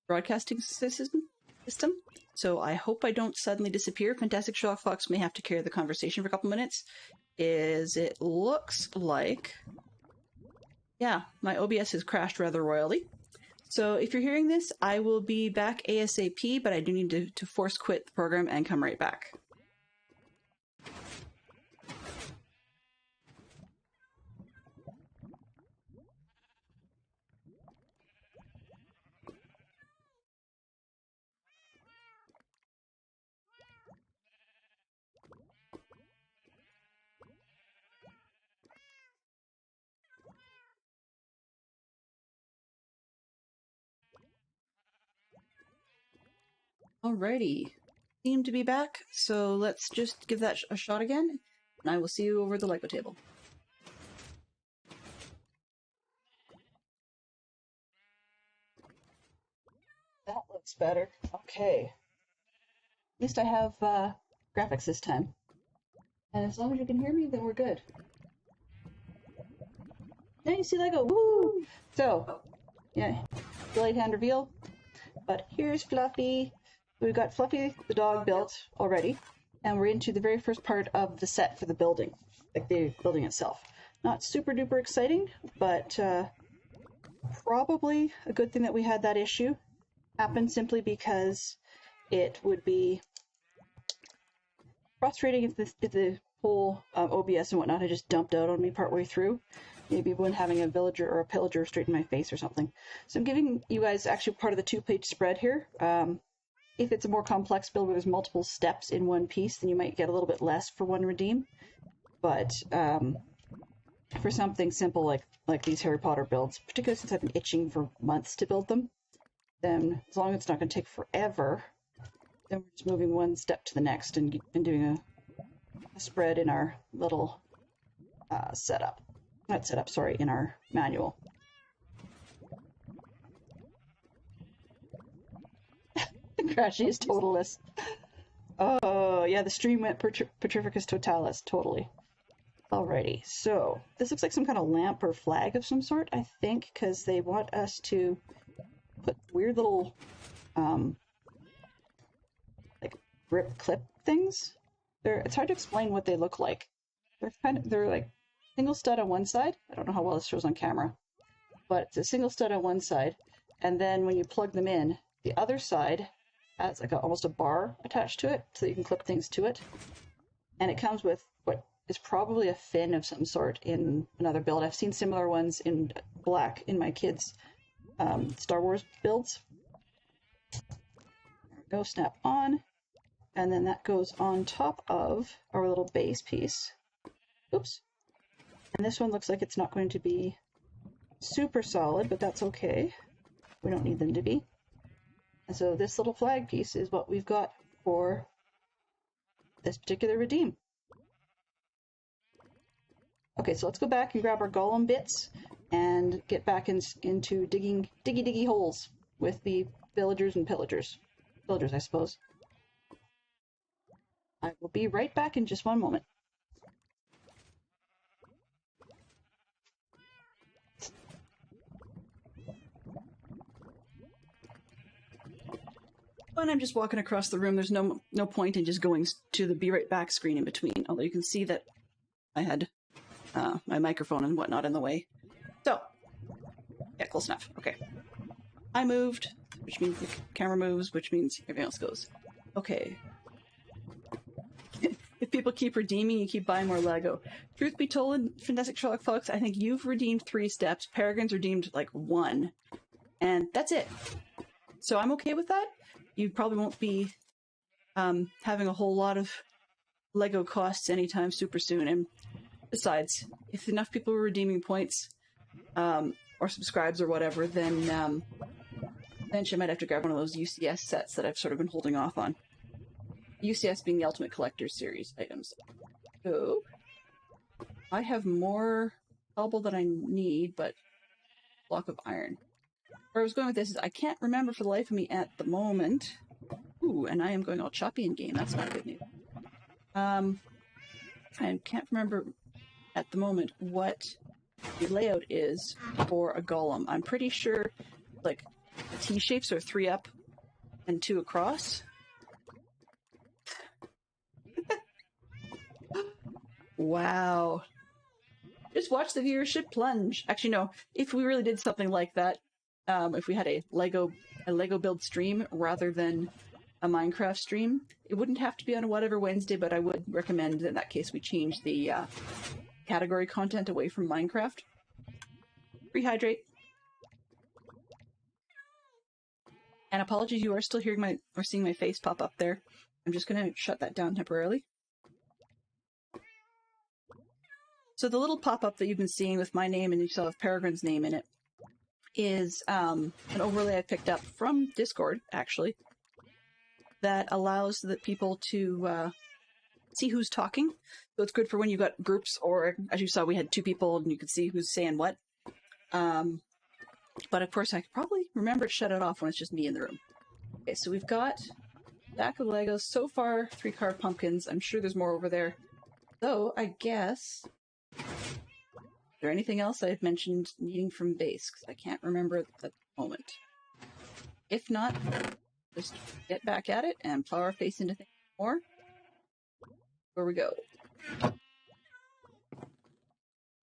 broadcasting system. So I hope I don't suddenly disappear. Fantastic Sherlock Fox may have to carry the conversation for a couple minutes. It looks like... Yeah, my OBS has crashed rather royally. So if you're hearing this, I will be back ASAP, but I do need to force quit the program and come right back. Alrighty. Seem to be back, so let's just give that a shot again, and I will see you over the Lego table. That looks better. Okay. At least I have graphics this time. And as long as you can hear me, then we're good. Now you see Lego. Woo! So, yeah, delayed hand reveal. But here's Fluffy. We've got Fluffy the dog built already, and we're into the very first part of the set for the building, like the building itself. Not super duper exciting, but probably a good thing that we had that issue happen, simply because it would be frustrating if the whole OBS and whatnot had just dumped out on me partway through. Maybe when having a villager or a pillager straight in my face or something. So I'm giving you guys actually part of the 2-page spread here. If it's a more complex build where there's multiple steps in one piece, then you might get a little bit less for one redeem. But for something simple like these Harry Potter builds, particularly since I've been itching for months to build them, then as long as it's not going to take forever, then we're just moving one step to the next and doing a spread in our little setup. Not setup, sorry, in our manual. Crashy is totalis. Oh, yeah, the stream went Petrificus totalis, totally. Alrighty, so this looks like some kind of lamp or flag of some sort, I think, because they want us to put weird little, like, grip clip things. It's hard to explain what they look like. They're like single stud on one side. I don't know how well this shows on camera, but it's a single stud on one side, and then when you plug them in, the other side has like almost a bar attached to it, so you can clip things to it. And it comes with what is probably a fin of some sort in another build. I've seen similar ones in black in my kids' Star Wars builds. There we go, snap on. And then that goes on top of our little base piece. Oops. And this one looks like it's not going to be super solid, but that's okay. We don't need them to be. And so this little flag piece is what we've got for this particular redeem. Okay, so let's go back and grab our golem bits and get back into digging diggy holes with the villagers and pillagers. Villagers, I suppose. I will be right back in just one moment. When I'm just walking across the room, there's no point in just going to the be right back screen in between, although you can see that I had my microphone and whatnot in the way. So, yeah, close enough. Okay. I moved, which means the camera moves, which means everything else goes. Okay. If people keep redeeming, you keep buying more Lego. Truth be told, Fantastic Sherlock folks, I think you've redeemed 3 steps. Peregrine's redeemed like 1. And that's it. So I'm okay with that. You probably won't be having a whole lot of Lego costs anytime super soon. And besides, if enough people are redeeming points or subscribes or whatever, then she might have to grab one of those UCS sets that I've sort of been holding off on. UCS being the Ultimate Collector's Series items. So, I have more cobble than I need, but block of iron. Where I was going with this is I can't remember for the life of me at the moment. Ooh, and I am going all choppy in game. That's not good news. I can't remember at the moment what the layout is for a golem. I'm pretty sure, like, the T-shapes are 3 up and 2 across. Wow. Just watch the viewership plunge. Actually, no. If we really did something like that, if we had a Lego build stream rather than a Minecraft stream, it wouldn't have to be on a whatever Wednesday, but I would recommend in that case we change the category content away from Minecraft. Rehydrate. And apologies, you are still hearing or seeing my face pop up there. I'm just going to shut that down temporarily. So the little pop-up that you've been seeing with my name and you still have Peregrine's name in it is an overlay I picked up from Discord, actually, that allows the people to see who's talking. So it's good for when you've got groups, or as you saw, we had 2 people and you could see who's saying what. But of course, I could probably remember to shut it off when it's just me in the room. Okay, so we've got a stack of Legos. So far, 3 carved pumpkins. I'm sure there's more over there. So I guess... Is there anything else I've mentioned needing from base? Because I can't remember at the moment. If not, just get back at it and plow our face into things more. Where we go.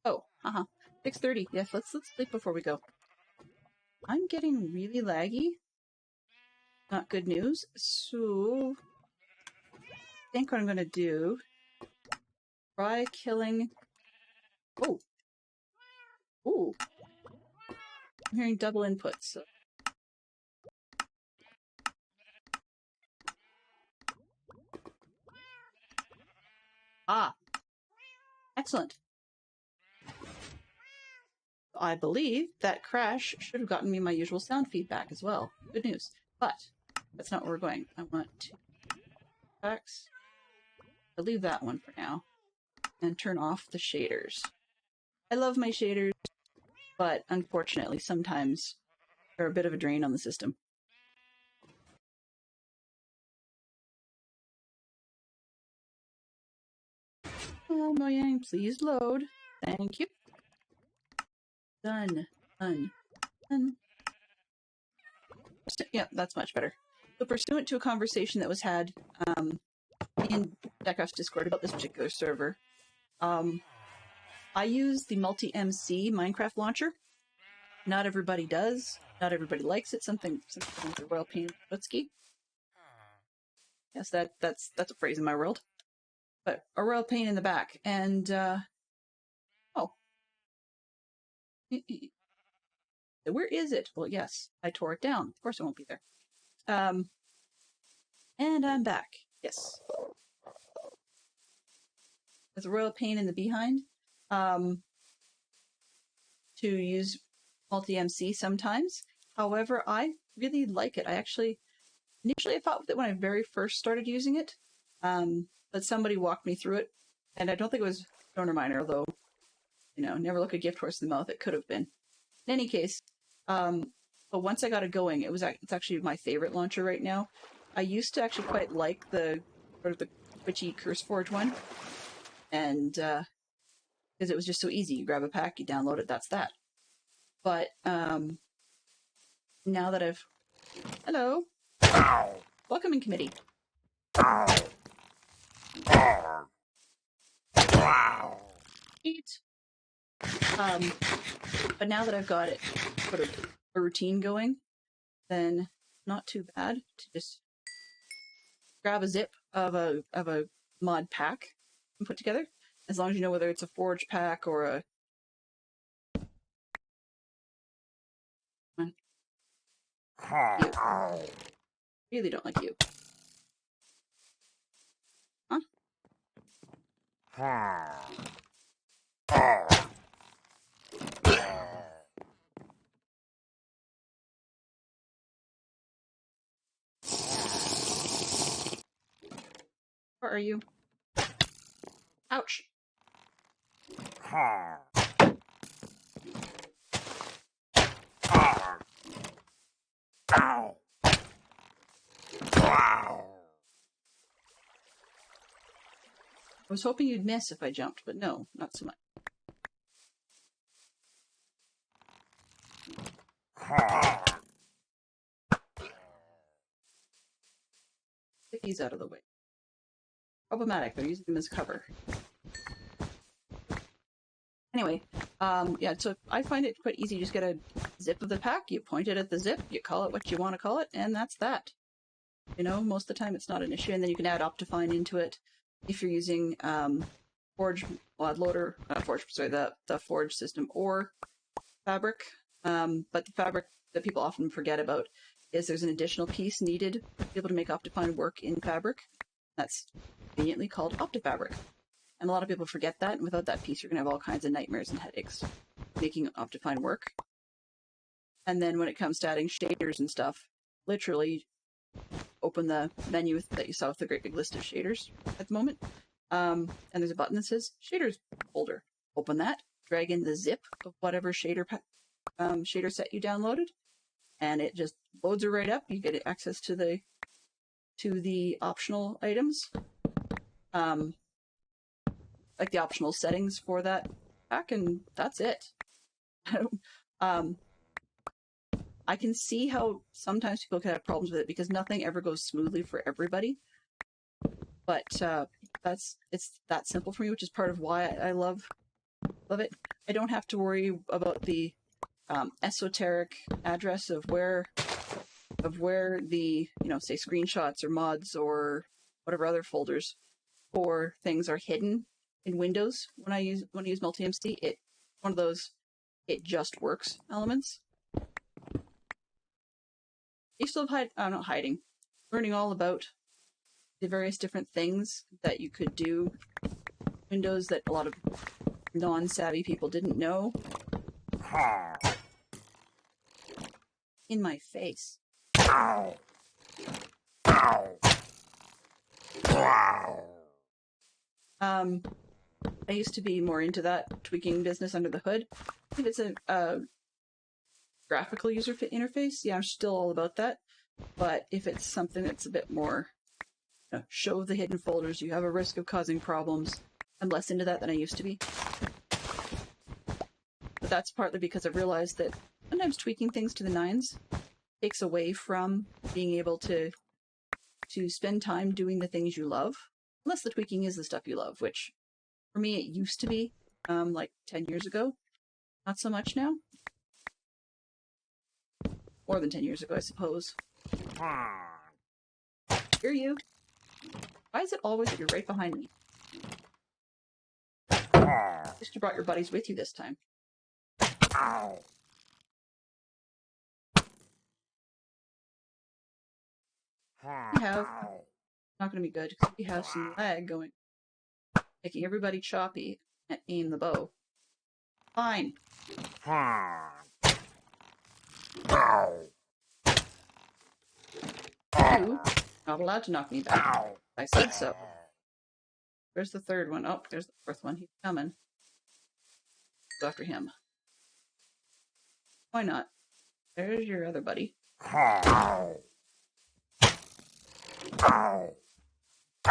Oh, 6:30. Yes, let's sleep before we go. I'm getting really laggy. Not good news. So I think what I'm gonna do, try killing. Oh. Ooh. I'm hearing double inputs. So. Ah. Excellent. I believe that crash should have gotten me my usual sound feedback as well. Good news. But that's not where we're going. I want to I'll leave that one for now and turn off the shaders. I love my shaders, but unfortunately sometimes they're a bit of a drain on the system. Oh, Mojang, please load. Thank you. Done. Yeah, that's much better. So pursuant to a conversation that was had in Deckcraft's Discord about this particular server, I use the multi-MC Minecraft launcher. Not everybody does. Not everybody likes it. Something with a royal pain in Yes, that's a phrase in my world. But a royal pain in the back. And oh. Where is it? Well, yes, I tore it down. Of course it won't be there. And I'm back. Yes. There's a royal pain in the behind. To use multi-MC sometimes. However, I really like it. Initially I thought that when I very first started using it, but somebody walked me through it, and I don't think it was Donor Miner, although, never look a gift horse in the mouth. It could have been. In any case, but once I got it going, it's actually my favorite launcher right now. I used to actually quite like the sort of the Twitchy CurseForge one, and because it was just so easy. You grab a pack, you download it, that's that. But now that I've... Hello! Ow! Welcoming committee. Ow! Wow! Eat! But now that I've got it, sort of a routine going, then not too bad to just grab a zip of a mod pack and put together, as long as you know whether it's a forge pack or a... You. Really don't like you. Huh? Where are you? Ouch. Ow! Wow! I was hoping you'd miss if I jumped, but no, not so much. Get these out of the way. Problematic, they're using them as cover. Anyway, yeah, so I find it quite easy. You just get a zip of the pack, you point it at the zip, you call it what you want to call it, and that's that. Most of the time it's not an issue, and then you can add Optifine into it if you're using Forge Mod Loader, the Forge system, or Fabric. But the Fabric that people often forget about is there's an additional piece needed to be able to make Optifine work in Fabric. That's conveniently called OptiFabric. And a lot of people forget that, and without that piece, you're going to have all kinds of nightmares and headaches making Optifine work. And then when it comes to adding shaders and stuff, literally open the menu that you saw with the great big list of shaders at the moment. And there's a button that says Shaders Folder. Open that, drag in the zip of whatever shader set you downloaded, and it just loads it right up. You get access to the optional items. Like the optional settings for that pack, and that's it. I can see how sometimes people can have problems with it because nothing ever goes smoothly for everybody. But it's that simple for me, which is part of why I love it. I don't have to worry about the esoteric address of where the, you know, say screenshots or mods or whatever other folders for things are hidden in Windows. When I use multi-MC, it's one of those it just works elements. You still have not hiding, learning all about the various different things that you could do in Windows that a lot of non-savvy people didn't know. In my face. Ow. Ow. Wow. I used to be more into that tweaking business under the hood. If it's a graphical user interface, yeah, I'm still all about that. But if it's something that's a bit more, you know, show the hidden folders, you have a risk of causing problems, I'm less into that than I used to be. But that's partly because I've realized that sometimes tweaking things to the nines takes away from being able to spend time doing the things you love, unless the tweaking is the stuff you love, which for me it used to be like 10 years ago. Not so much now. More than 10 years ago, I suppose. Hear you. Why is it always that you're right behind me? At least you brought your buddies with you this time. Ow. We have, not going to be good, because we have some lag going, making everybody choppy and aim the bow. Fine. Ow. You, not allowed to knock me back. Ow. I said so. Where's the third one? Oh, there's the fourth one. He's coming. Go after him. Why not? There's your other buddy. Ow. Ow. Ow.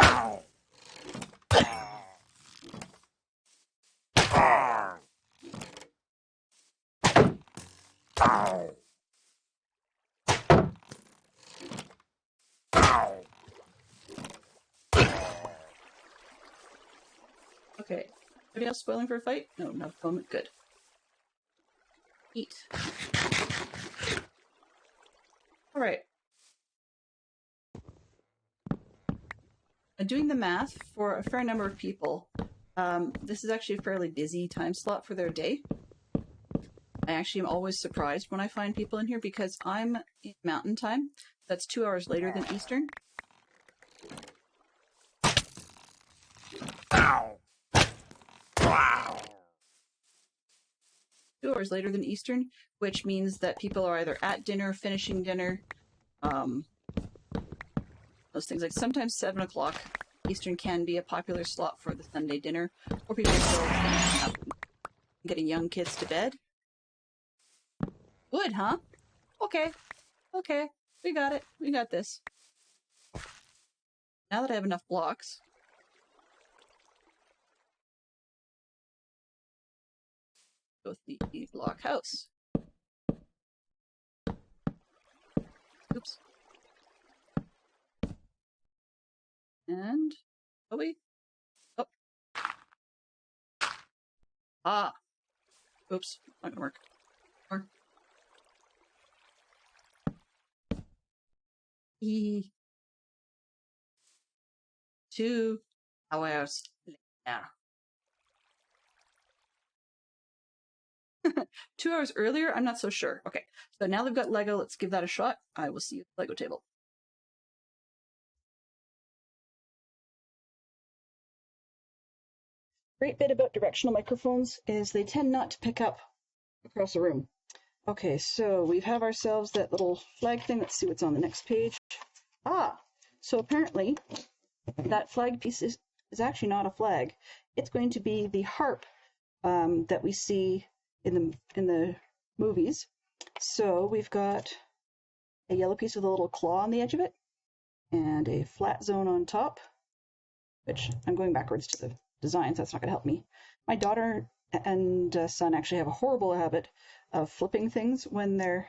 Ow. Ow. Okay. Anybody else spoiling for a fight? No, no moment. Good. Eat. Alright. Doing the math for a fair number of people, this is actually a fairly busy time slot for their day. I actually am always surprised when I find people in here because I'm in Mountain Time. That's 2 hours later than Eastern. Ow. Wow. 2 hours later than Eastern, which means that people are either at dinner, finishing dinner, those things. Like sometimes 7 o'clock Eastern can be a popular slot for the Sunday dinner, or people are still finishing up and getting young kids to bed. Wood, huh? Okay. Okay. We got it. We got this. Now that I have enough blocks. Go with the block house. Oops. And we? Oh. Ah. Oops. Not gonna work. Or. E. 2 hours later. 2 hours earlier? I'm not so sure. Okay, so now they've got Lego. Let's give that a shot. I will see you at the Lego table. Great bit about directional microphones is they tend not to pick up across a room. Okay, so we have ourselves that little flag thing. Let's see what's on the next page. Ah, so apparently that flag piece is actually not a flag. It's going to be the harp that we see in the movies. So we've got a yellow piece with a little claw on the edge of it, and a flat zone on top, which I'm going backwards to the designs. That's not going to help me. My daughter and son actually have a horrible habit of flipping things when they're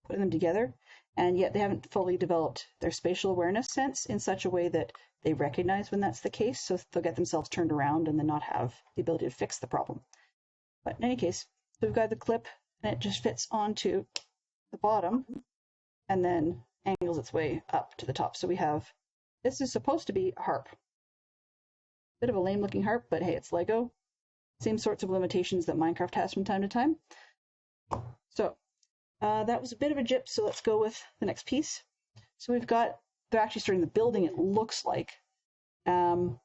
putting them together, and yet they haven't fully developed their spatial awareness sense in such a way that they recognize when that's the case, so they'll get themselves turned around and then not have the ability to fix the problem. But in any case, so we've got the clip, and it just fits onto the bottom and then angles its way up to the top. So we have, this is supposed to be a harp. Bit of a lame looking harp, but hey, it's Lego. Same sorts of limitations that Minecraft has from time to time. So that was a bit of a jip, so let's go with the next piece. So we've got, they're actually starting the building, it looks like. So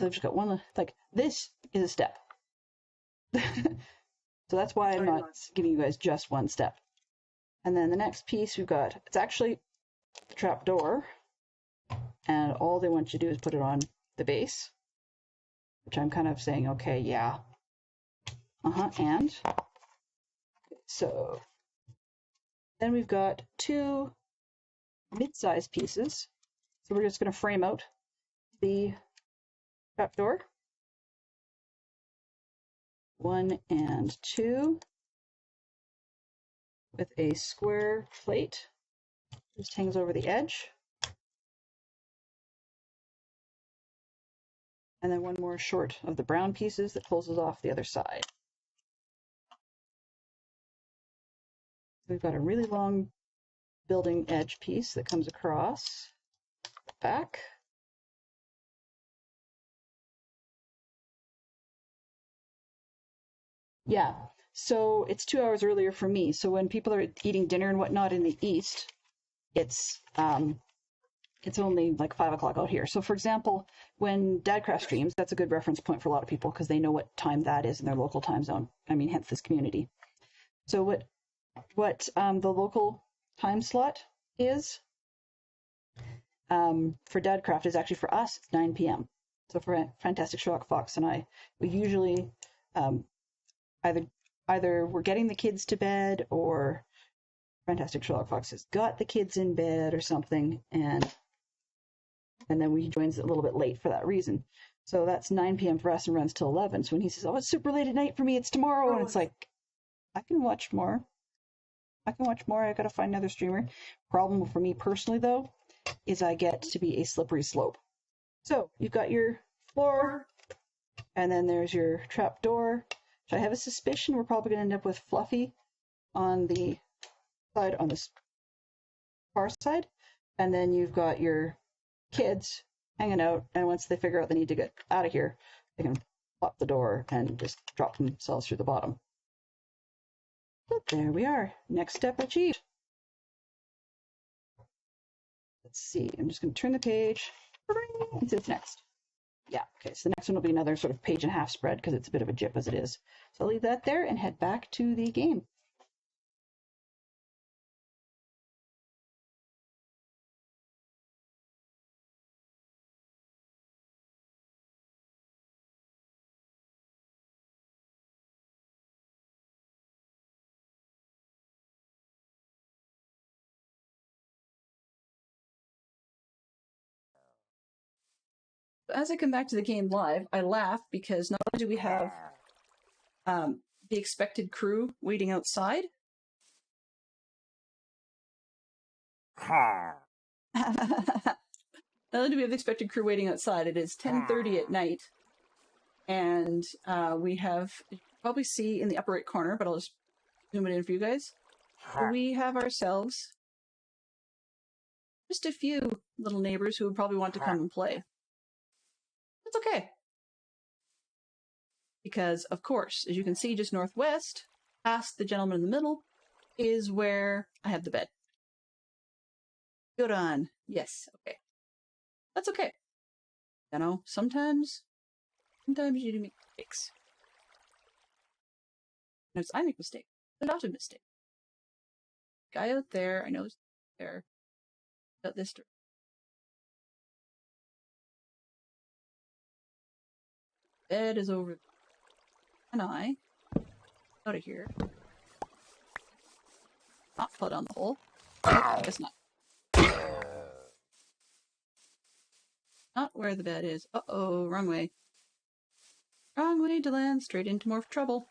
I've just got one, like, this is a step. So that's why I'm not giving you guys just one step. And then the next piece we've got, it's actually the trap door, and all they want you to do is put it on the base, which I'm kind of saying, okay, yeah. And so then we've got two mid-sized pieces. So we're just going to frame out the trapdoor. 1 and 2 with a square plate. Just hangs over the edge. And then one more short of the brown pieces that closes off the other side. We've got a really long building edge piece that comes across the back. Yeah, so it's 2 hours earlier for me. So when people are eating dinner and whatnot in the east, it's only like 5 o'clock out here. So for example, when Dadcraft streams, that's a good reference point for a lot of people because they know what time that is in their local time zone. I mean, hence this community. So what the local time slot is for Dadcraft is actually for us, it's 9 p.m. So for Fantastic Sherlock Fox and I, we usually either we're getting the kids to bed or Fantastic Sherlock Fox has got the kids in bed or something, and then he joins a little bit late for that reason. So that's 9 p.m. for us and runs till 11. So when he says, oh, it's super late at night for me, it's tomorrow, and it's like, I can watch more. I gotta find another streamer. Problem for me personally, though, is I get to be a slippery slope. So you've got your floor, and then there's your trap door. So I have a suspicion we're probably going to end up with Fluffy on the side, on this far side, and then you've got your kids hanging out, and once they figure out they need to get out of here, they can pop the door and just drop themselves through the bottom. But there we are. Next step achieved. Let's see. I'm just going to turn the page and see what's next. Yeah, okay, so the next one will be another sort of page and a half spread because it's a bit of a jip as it is. So I'll leave that there and head back to the game. As I come back to the game live, I laugh because not only do we have the expected crew waiting outside. Not only do we have the expected crew waiting outside, it is 10:30 at night, and we have, you can probably see in the upper right corner, but I'll just zoom it in for you guys. We have ourselves just a few little neighbors who would probably want to come and play. It's okay. Because, of course, as you can see just northwest, past the gentleman in the middle, is where I have the bed. Good on. Yes, okay. That's okay. You know, sometimes you do make mistakes. Notice I make mistakes. There's often mistakes. Guy out there, I know he's there. Got this door. Bed is over. And I out of here. Not fall down the hole. Nope, guess not. Not where the bed is. Uh-oh, wrong way. Wrong way to land, straight into more trouble.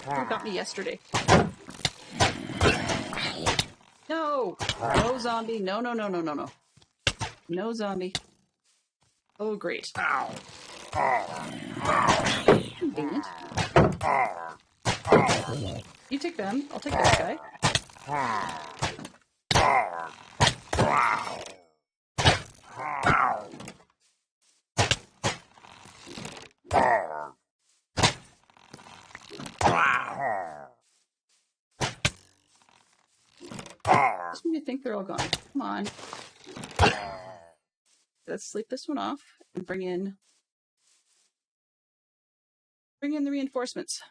Who got me yesterday? No! No zombie. No, no, no, no, no, no. No zombie. Oh, great. Convenient. You take them. I'll take that guy. Just when you think they're all gone. Come on. Let's sleep this one off and bring in the reinforcements.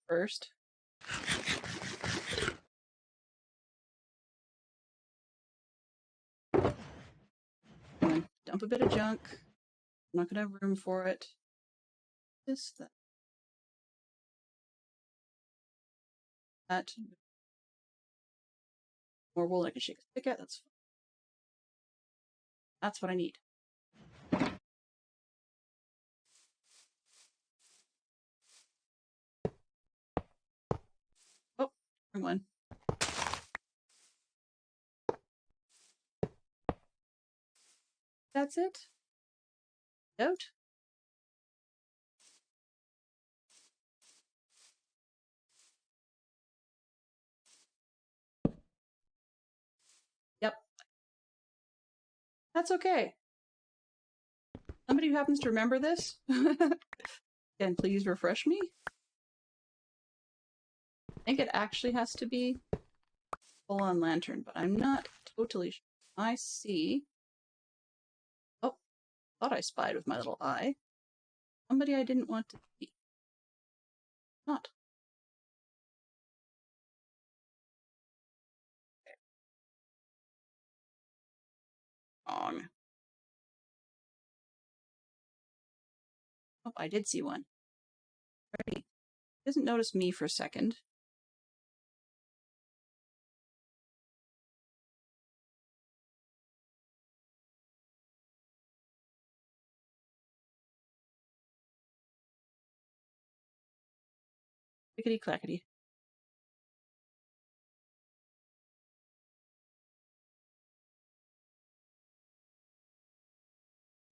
First. And dump a bit of junk. I'm not gonna have room for it. This, that. More wool I can shake a stick at. That's what I need. Oh, wrong one. That's it? Out? Yep. That's okay. Somebody who happens to remember this can please refresh me. I think it actually has to be full-on lantern, but I'm not totally sure. I see. Oh, thought I spied with my little eye. Somebody I didn't want to see. Not. Wrong. Oh, I did see one. Ready. Doesn't notice me for a second. Clickety clackety.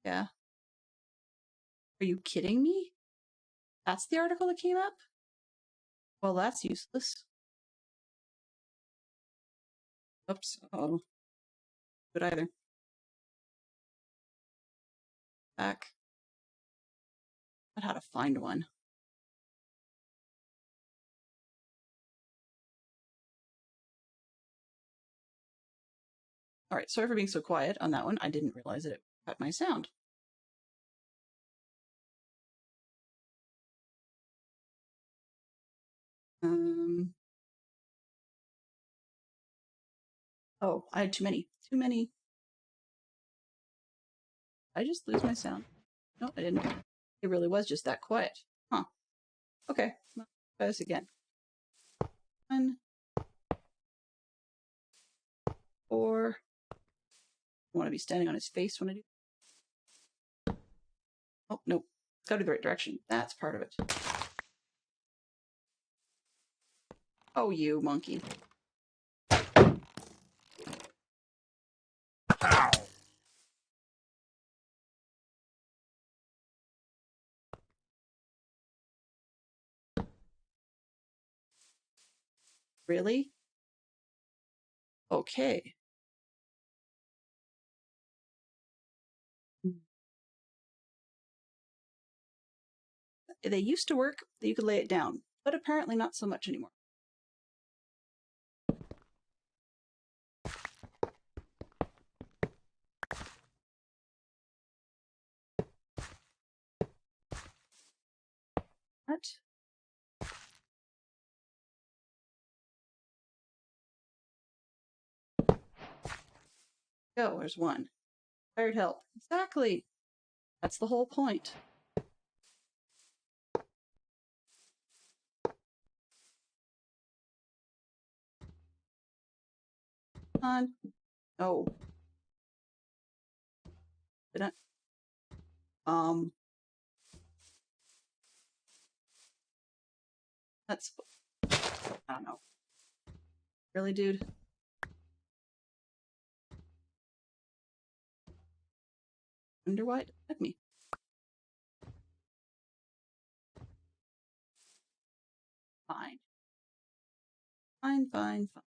Yeah. Are you kidding me? That's the article that came up? Well, that's useless. Oops. Uh-oh. Good either. Back. Not how to find one. All right, sorry for being so quiet on that one. I didn't realize that it cut my sound. Oh, I had too many. Too many. Did I just lose my sound? No, I didn't. It really was just that quiet. Huh. Okay, let's try this again. 1, 4. I want to be standing on his face when I do. Oh, no. It's got to be the right direction. That's part of it. Oh, you monkey. Really? Okay. They used to work that you could lay it down, but apparently not so much anymore. What? Go, there's one. Hired help. Exactly. That's the whole point. on. Oh. Did I? That's... I don't know. Really, dude? Wonder why it let me. Fine. Fine, fine, fine.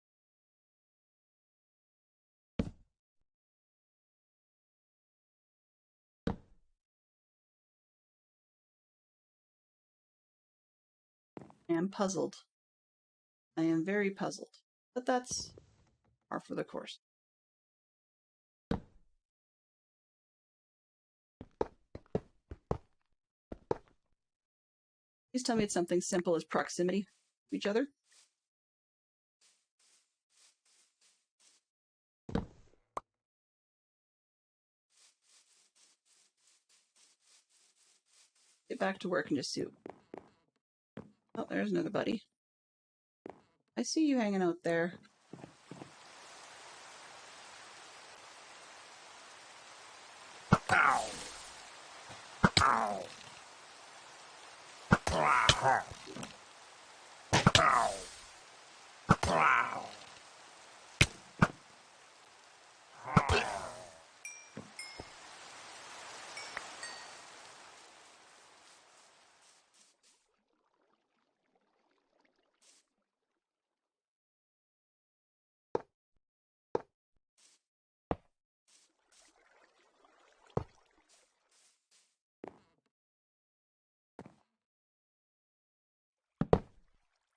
I am puzzled. I am very puzzled. But that's par for the course. Please tell me it's something simple as proximity to each other. Get back to work and just see. Oh, there's another buddy. I see you hanging out there. Ow. Ow. Ow. Ow. Ow.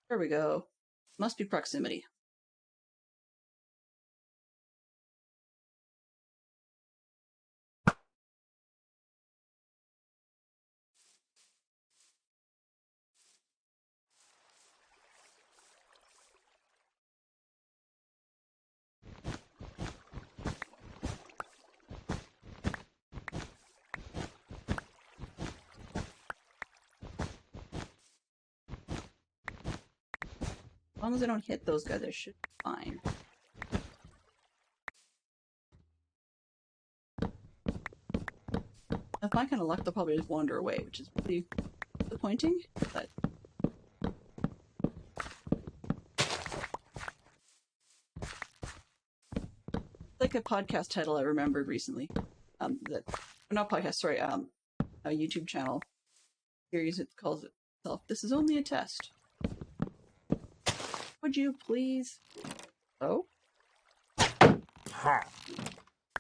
There we go. Must be proximity. As long as I don't hit those guys, I should be fine. With my kind of luck, they'll probably just wander away, which is really disappointing, but... like a podcast title I remembered recently. Not podcast, sorry, a YouTube channel series. It calls itself, "This is only a test." Would you please? Oh? Ha.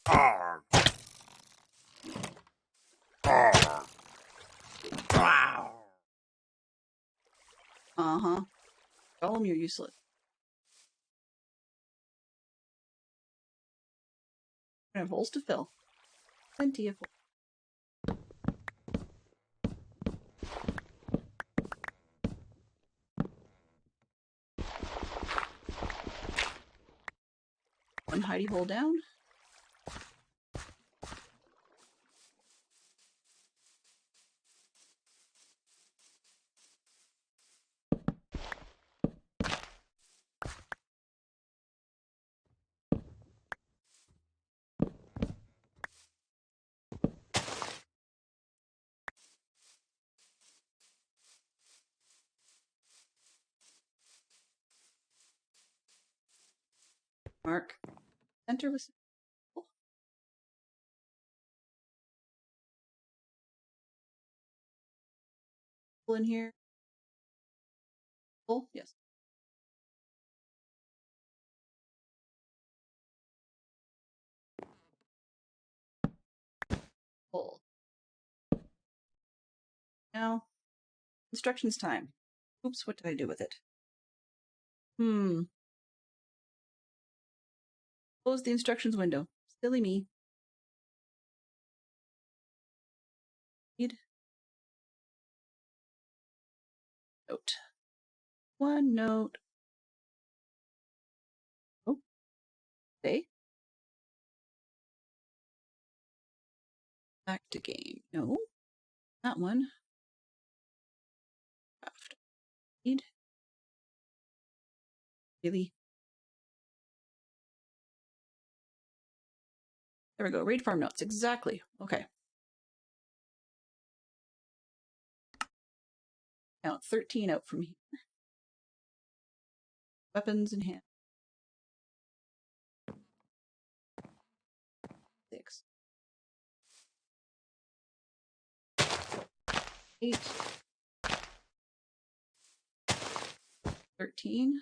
Arg. Arg. Ow. Uh-huh. Tell them you're useless. I have holes to fill. Plenty of holes. One hidey hole down. Mark. Center was in here. Oh, yes. Hole. Now, instructions time. Oops, what did I do with it? Close the instructions window. Silly me. Read. Note. One note. Oh. Stay. Back to game. No. That one. Craft. Read. Really? There we go. Raid farm notes. Exactly. Okay. Count 13 out from here. Weapons in hand. 6. 8. 13.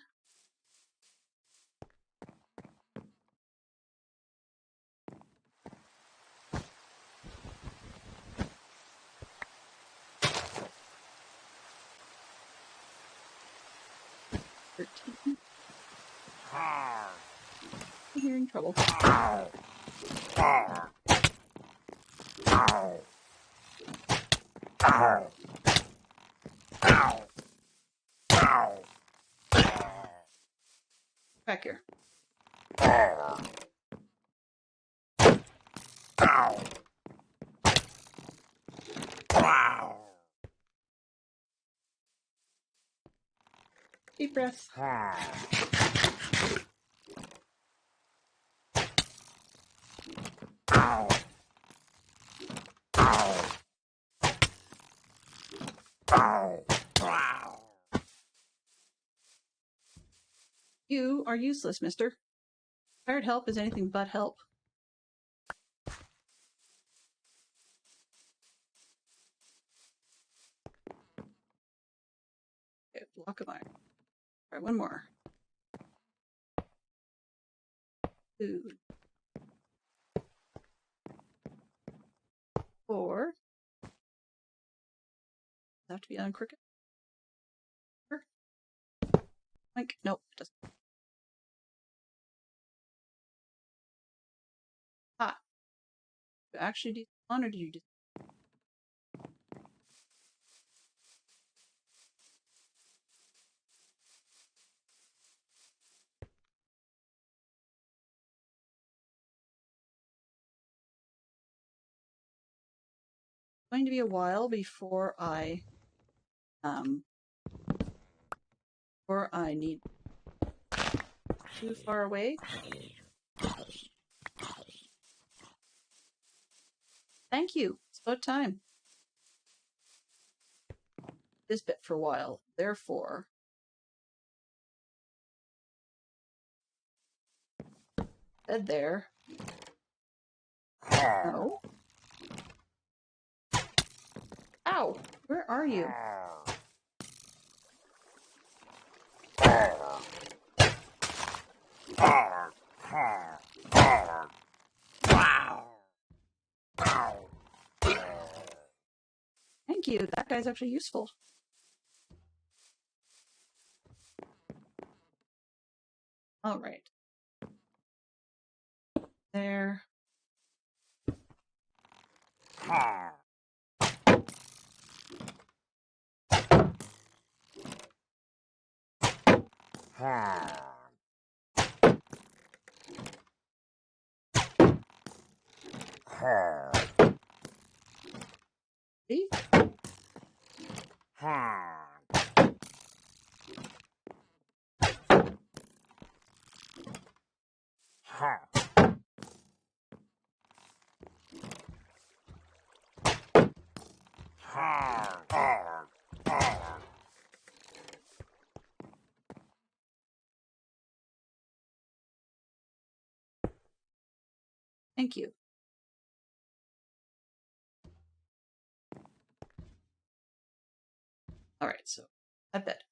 13. Har. I'm hearing trouble. Ow. Har. Ow. Ow. Ow. Ow. Back here. Har. Ow. Wow. Deep breath. Har. Ow. Ow. Ow. Wow. You are useless, mister. Hired help is anything but help. Okay, block of iron. All right, one more. Food. 4. Does it have to be on cricket? Like, nope, it doesn't. Ah. You actually despawn, or did you just... Going to be a while before I need too far away. Thank you. It's about time. This bit for a while. Therefore, dead there. No. Ow! Where are you? Har. Har. Har. Har. Wow. Ow. Thank you. That guy's actually useful. All right. There. Har. Har. Har. See? Har. Har. Har. Har. Har. Thank you. All right, so at bed.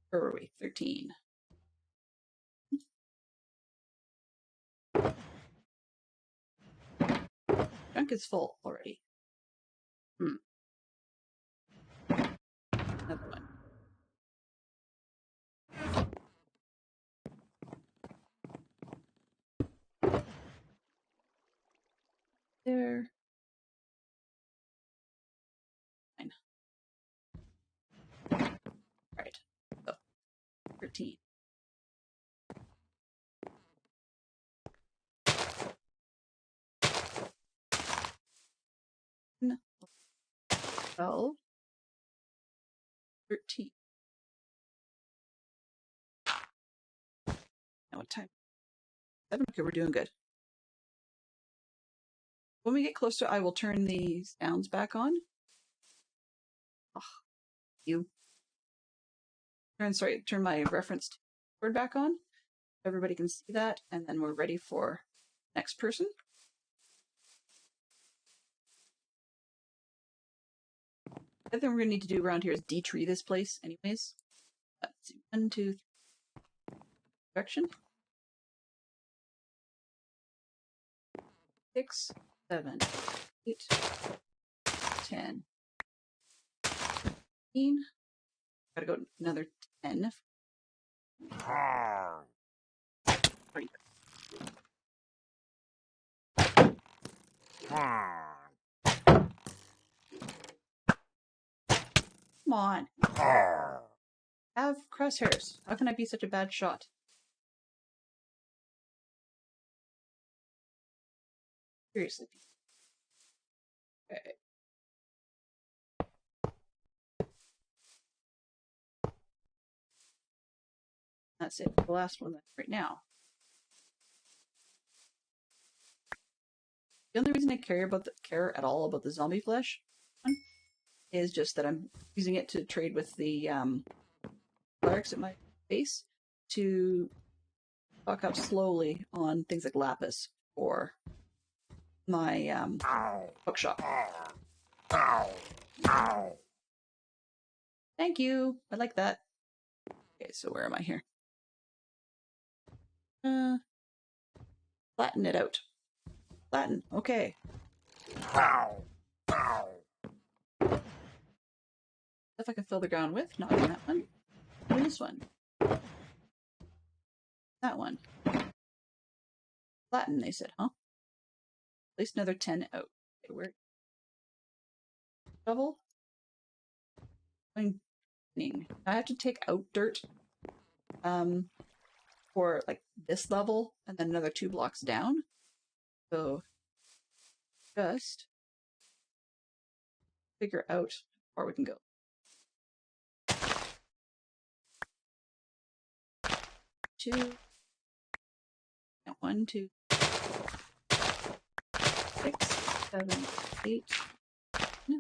Where were we? 13. Junk is full already. Another one. There. Fine. All right. So 13. No. 12. 13. Now what time? 7. Okay, we're doing good. When we get closer, I will turn the sounds back on. Oh, turn my reference word back on. Everybody can see that, and then we're ready for next person. The other thing we're going to need to do around here is detree this place anyways. Let's see. 1, 2, 3. Direction. 6, 7, 8, 10, 15. Gotta go another 10. Har. Har. Come on. Har. Have crosshairs. How can I be such a bad shot? Seriously. Okay. That's it for the last one right now. The only reason I care at all about the zombie flesh one is just that I'm using it to trade with the clerics at my base to stock up slowly on things like lapis or my Ow. bookshop. Har. Ow. Ow. Thank you. I like that. Okay, so where am I here? Flatten it out. Flatten. Okay. Ow. Ow. Stuff I can fill the ground with. Not on that one. And this one. That one. Flatten, they said, huh? Place another 10 out. Okay, where? Shovel. I have to take out dirt for like this level and then another 2 blocks down. So just figure out where we can go. 2. 1, 2, 6, 7, 8. No.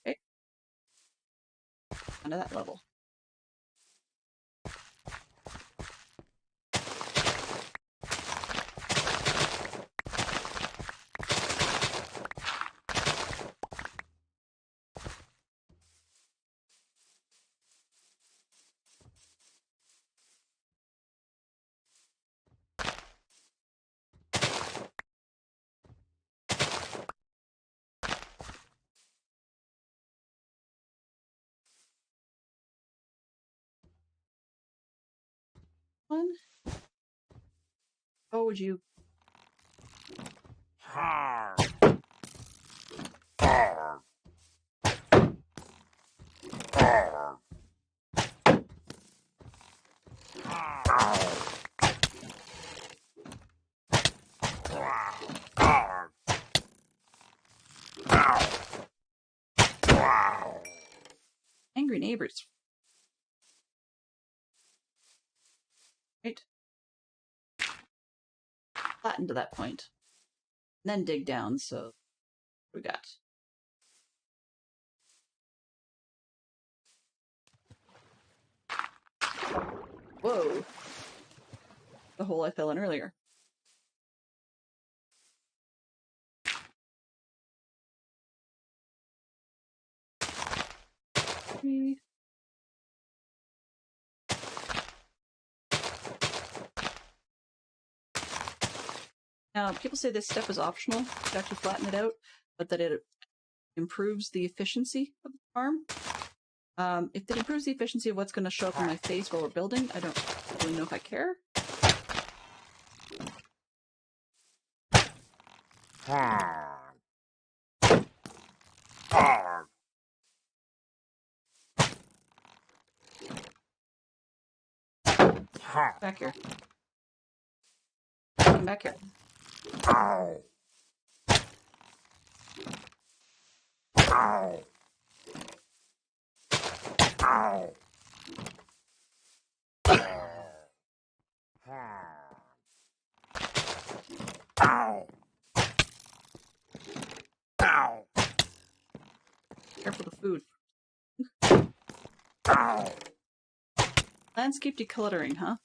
Okay. Onto that level. One. Oh, would you? Har. Har. Har. Ow. Har. Ow. Wow. Angry neighbors. Right. Flatten to that point. And then dig down, so what we got. Whoa. The hole I fell in earlier. Three. Now, people say this step is optional to actually flatten it out, but that it improves the efficiency of the farm. If it improves the efficiency of what's going to show up in my face while we're building, I don't really know if I care. Har. Har. Har. Back here. Come back here. Ow. Ow. Ow. Har. Ow. Careful with the food. Ow. Landscape decluttering, huh?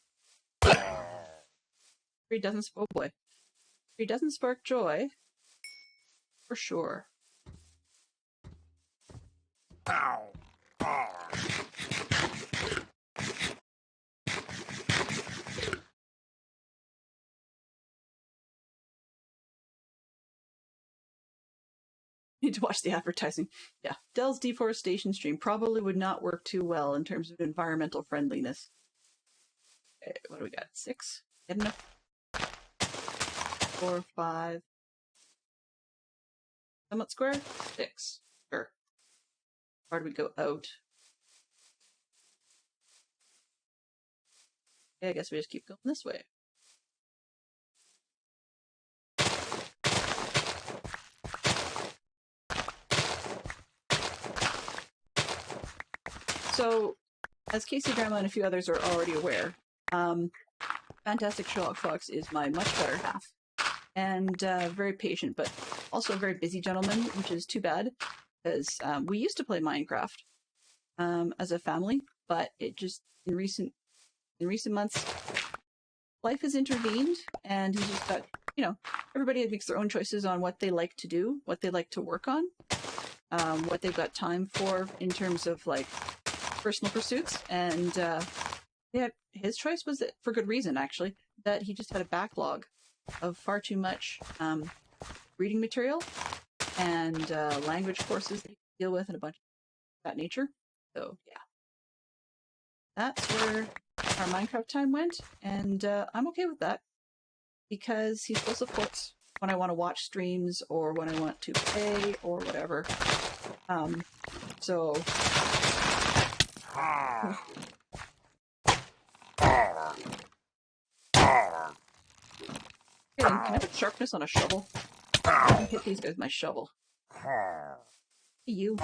Tree doesn't. Oh boy. Tree doesn't spark joy. For sure. Ow. Ow. Need to watch the advertising. Yeah, Dell's deforestation stream probably would not work too well in terms of environmental friendliness. Okay, what do we got? 6? Get enough? 4, 5. Somewhat square? 6. Sure. Where do we go out? Okay, I guess we just keep going this way. So, as Casey Grandma and a few others are already aware, Fantastic Sherlock Fox is my much better half. And very patient, but also a very busy gentleman, which is too bad, because we used to play Minecraft as a family, but it just, in recent months, life has intervened, and he's just got, everybody makes their own choices on what they like to do, what they like to work on, what they've got time for in terms of, like, personal pursuits, and yeah, his choice was that, for good reason, actually, that he just had a backlog of far too much reading material and language courses that he could deal with and a bunch of that nature. So, yeah. That's where our Minecraft time went, and I'm okay with that, because he still supports when I want to watch streams or when I want to play or whatever. So... Can I put sharpness on a shovel? I can hit these guys with my shovel. Hey, you.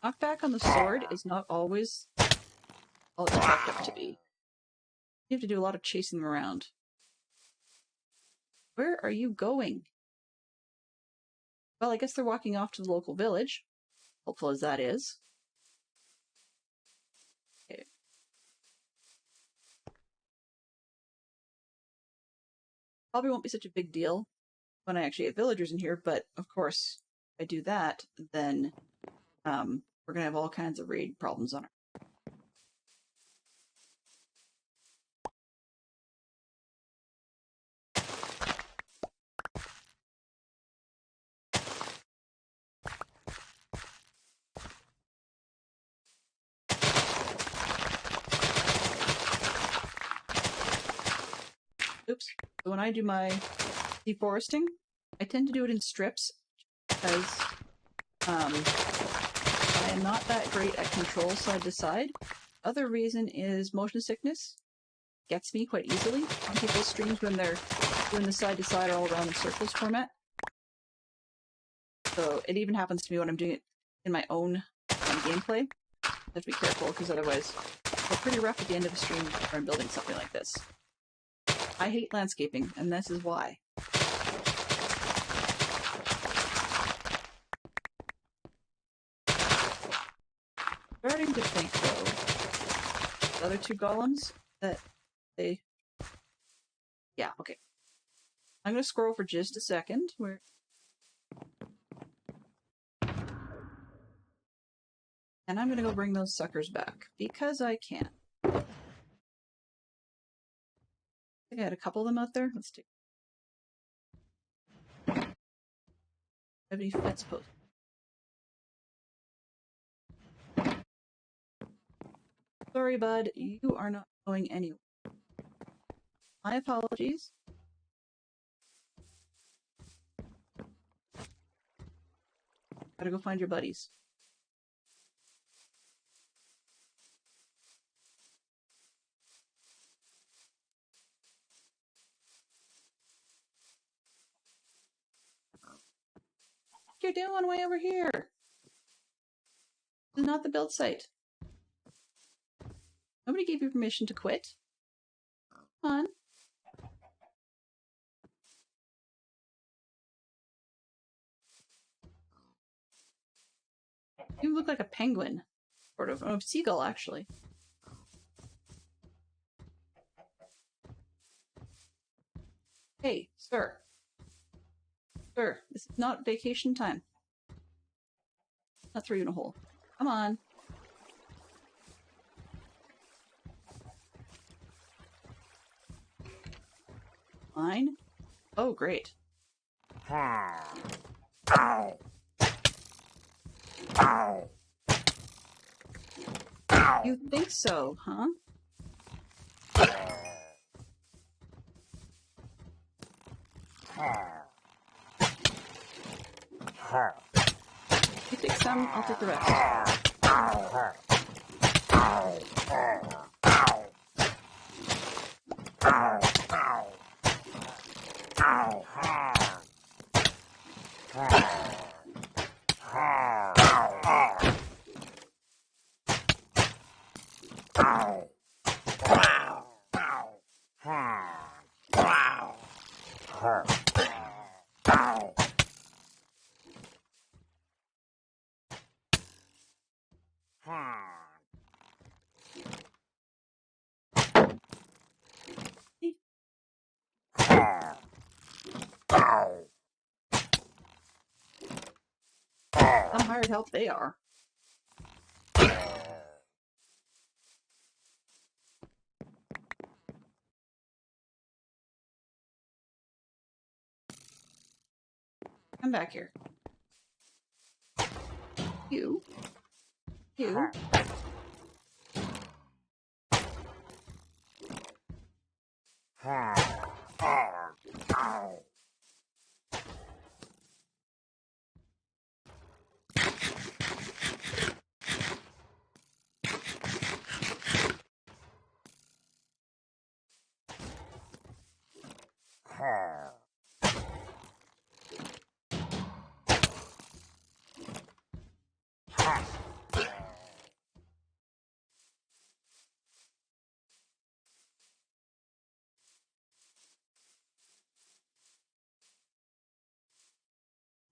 Knockback on the sword is not always all it's chalked up to be. You have to do a lot of chasing them around. Where are you going? Well, I guess they're walking off to the local village. Helpful as that is. Okay. Probably won't be such a big deal when I actually get villagers in here, but of course, if I do that, then we're gonna have all kinds of raid problems on our. Oops. So when I do my deforesting, I tend to do it in strips because I am not that great at control side to side. Other reason is motion sickness gets me quite easily on people's streams when they're doing the side to side or all around in circles format. So it even happens to me when I'm doing it in my own gameplay. I have to be careful because otherwise it's pretty rough at the end of a stream when I'm building something like this. I hate landscaping, and this is why. Starting to think, though, the other two golems, that they... Yeah, okay. I'm going to scroll for just a second. And I'm going to go bring those suckers back, because I can. I think I had a couple of them out there. Let's take... Have any fence posts? Sorry, bud. You are not going anywhere. My apologies. Gotta go find your buddies. What you're doing way over here? This is not the build site. Nobody gave you permission to quit. Come on. You look like a penguin. Sort of. Oh, seagull, actually. Hey, sir. Sir, this is not vacation time. Not throw you in a hole. Come on. Fine. Oh, great. Ow. Ow. Ow. You think so, huh? You take some, I'll take the rest. Some hired help they are. Come back here. You. You.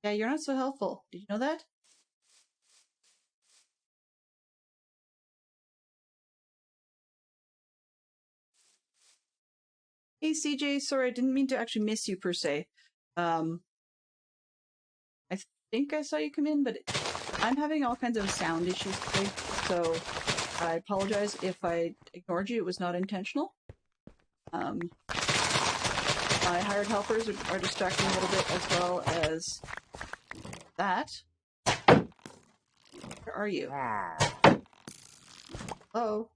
Yeah, you're not so helpful. Did you know that? Hey, CJ, sorry, I didn't mean to actually miss you per se. I think I saw you come in, but I'm having all kinds of sound issues today, so I apologize if I ignored you. It was not intentional. My hired helpers are distracting a little bit, as well as that. Where are you? Hello?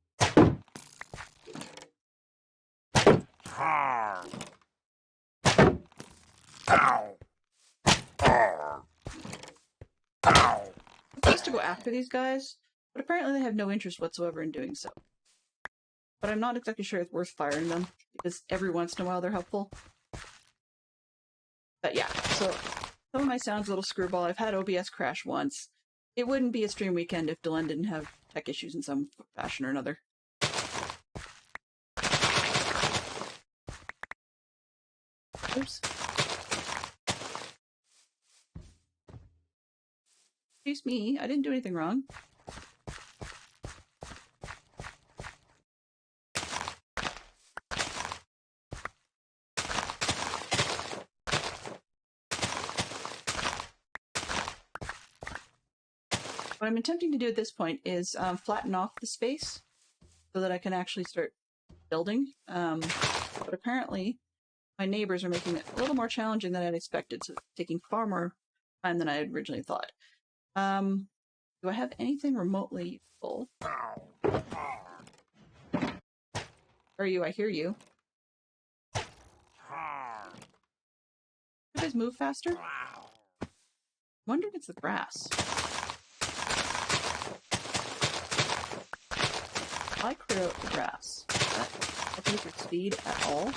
I'm supposed to go after these guys, but apparently they have no interest whatsoever in doing so. But I'm not exactly sure it's worth firing them, because every once in a while they're helpful. But yeah, so some of my sound's a little screwball. I've had OBS crash once. It wouldn't be a stream weekend if Dylan didn't have tech issues in some fashion or another. Oops. Excuse me, I didn't do anything wrong. What I'm attempting to do at this point is flatten off the space so that I can actually start building. But apparently my neighbors are making it a little more challenging than I'd expected, so it's taking far more time than I had originally thought. Do I have anything remotely useful? Where are you? I hear you. You guys move faster? I'm wondering if it's the grass. If I clear out the grass, does that help with your speed at all?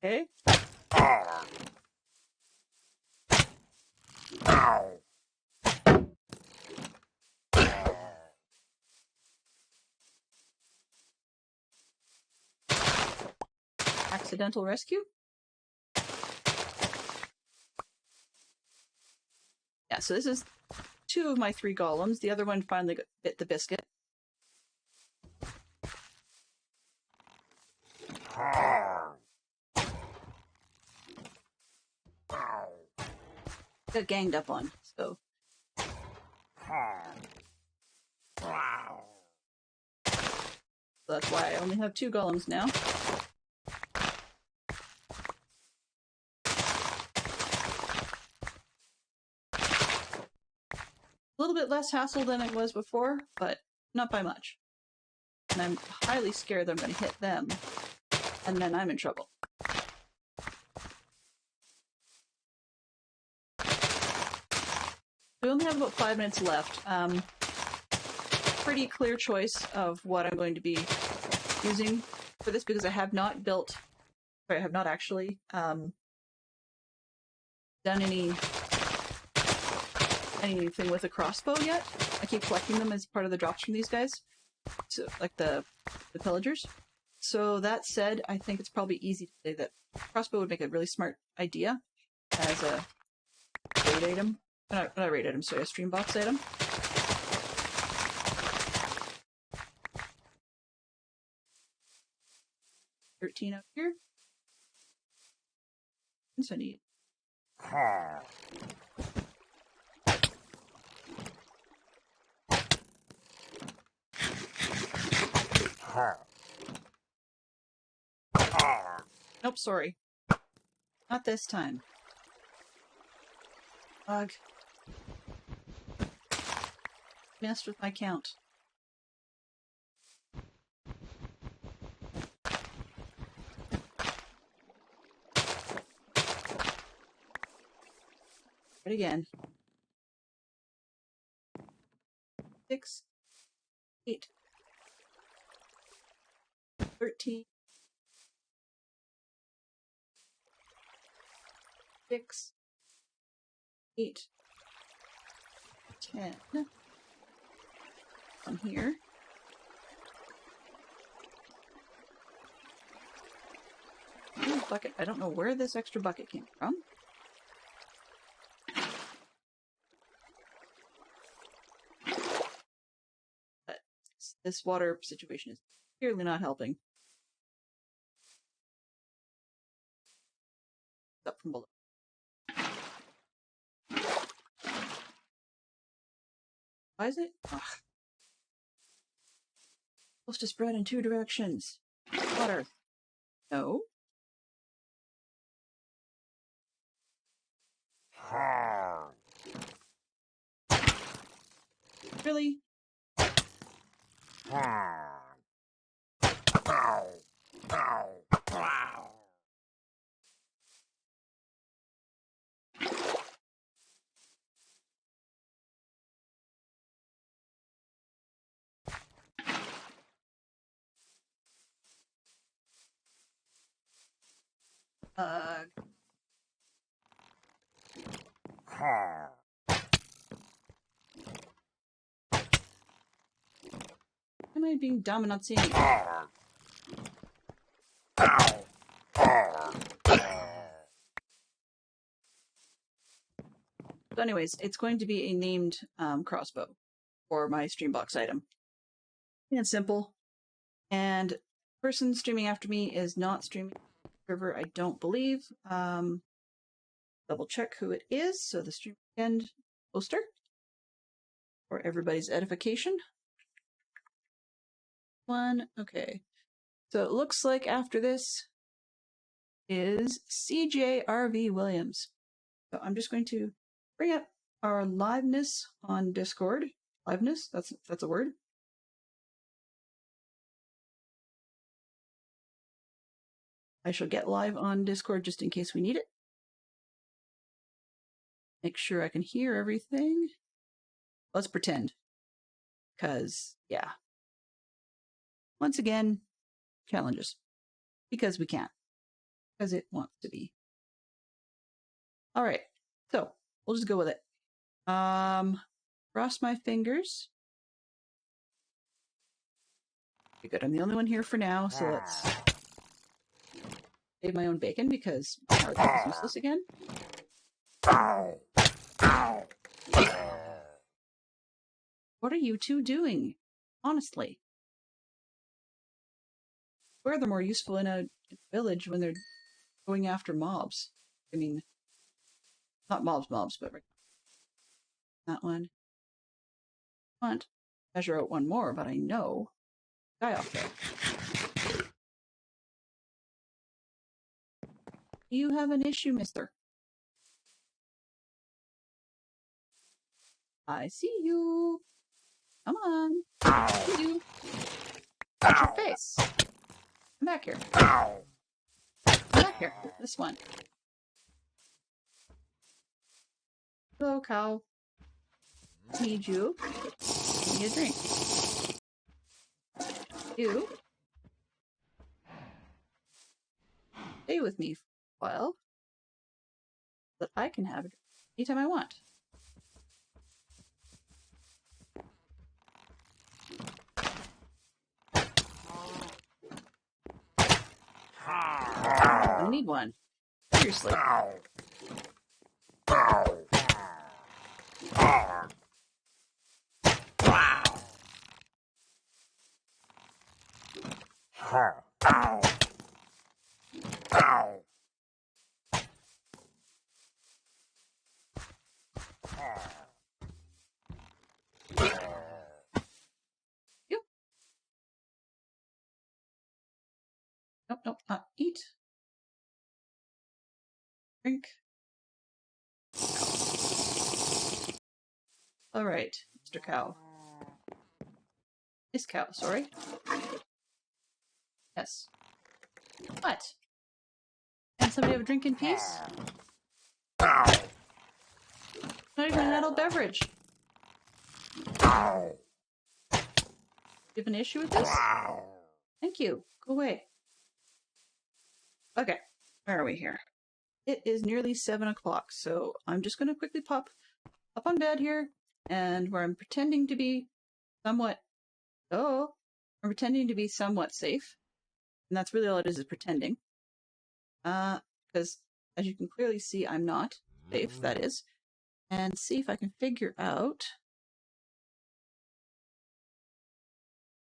Okay. accidental rescue. Yeah, so this is 2 of my 3 golems. The other one finally bit the biscuit. Got ganged up on, so. That's why I only have 2 golems now. A little bit less hassle than it was before, but not by much. And I'm highly scared that I'm going to hit them, and then I'm in trouble. We only have about 5 minutes left. Pretty clear choice of what I'm going to be using for this, because I have not built, sorry, I have not actually done anything with a crossbow yet. I keep collecting them as part of the drops from these guys, so like the pillagers. So that said, I think it's probably easy to say that crossbow would make a really smart idea as a raid item. Not a raid item, sorry, a stream box item. $13 up here. So I need. Nope, sorry. Not this time. Bug. Messed with my count. Right again. 6, 8, 13, 6, 8, 10. From here. Bucket. I don't know where this extra bucket came from. But this water situation is clearly not helping. Up from below. Why is it? Ugh. Supposed to spread in 2 directions. Water. No. Really? Am I being dumb and not seeing it? So anyways, it's going to be a named crossbow for my streambox item. And simple. And person streaming after me is not streaming server, I don't believe. Double check who it is. So the stream end poster for everybody's edification. One, okay. So it looks like after this is CJRV Williams. So I'm just going to bring up our liveness on Discord. Liveness, that's a word. I shall get live on Discord just in case we need it. Make sure I can hear everything. Let's pretend. Because, yeah. Once again, challenges. Because we can. Because it wants to be. Alright, so we'll just go with it. Cross my fingers. Okay, good. I'm the only one here for now, so let's save my own bacon because my heart is useless again. What are you two doing? Honestly. Where they're more useful in a village when they're going after mobs. I mean, not mobs, but that one. I want to measure out one more, but I know guy off there. You have an issue, mister. I see you. Come on. I see you. Watch your face. Come back here. Come back here. This one. Hello, cow. I need you. Give me a drink. You. Stay with me for a while. So that I can have it anytime I want. I need one. Seriously. Yep. Nope, not eat. Drink. Cow. Alright, Mr. Cow. Miss Cow, sorry. Yes. What? Can somebody have a drink in peace? Not even an adult beverage. You have an issue with this? Thank you. Go away. Okay, where are we here? It is nearly 7 o'clock, so I'm just going to quickly pop up on bed here, and where I'm pretending to be somewhat... I'm pretending to be somewhat safe. And that's really all it is pretending. Because, as you can clearly see, I'm not safe, that is. And see if I can figure out...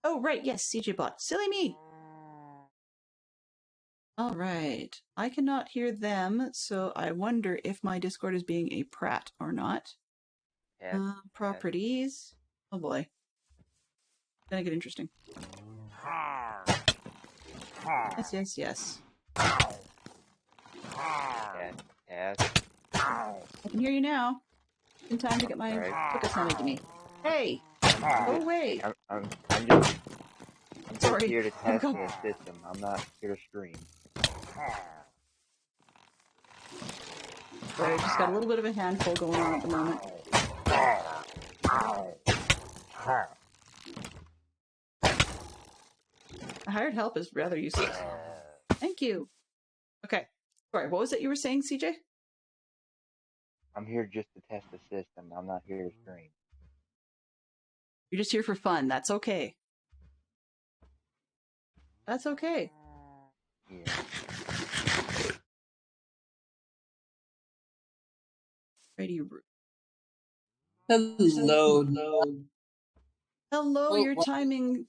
Oh, right, yes, CJ bot. Silly me! Alright, I cannot hear them, so I wonder if my Discord is being a prat or not. Properties. Oh boy. It's gonna get interesting. Yes. Yes. I can hear you now. In time to get my book assigned to me. Hey! Go away! I'm just Sorry. here to test the system. I'm not here to stream. Sorry, I just got a little bit of a handful going on at the moment. Hired help is rather useless. Thank you. Okay. Sorry, what was it you were saying, CJ? I'm here just to test the system. I'm not here to stream. You're just here for fun. That's okay. That's okay. Yeah. Ready. Hello. Hello, your timing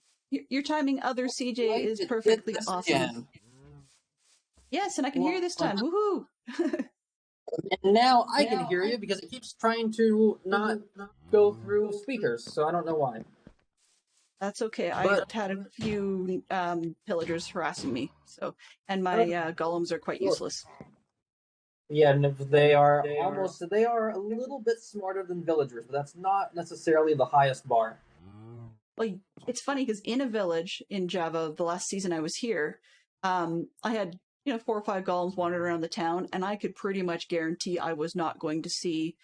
other CJ is perfectly awesome. Yes, and I can hear you this time. Woohoo! And now I can hear you because it keeps trying to not go through speakers, so I don't know why. That's okay. I had a few pillagers harassing me, so and my golems are quite useless. Yeah, and they are a little bit smarter than villagers, but that's not necessarily the highest bar. Well, it's funny because in a village in Java, the last season I was here, I had 4 or 5 golems wandering around the town, and I could pretty much guarantee I was not going to see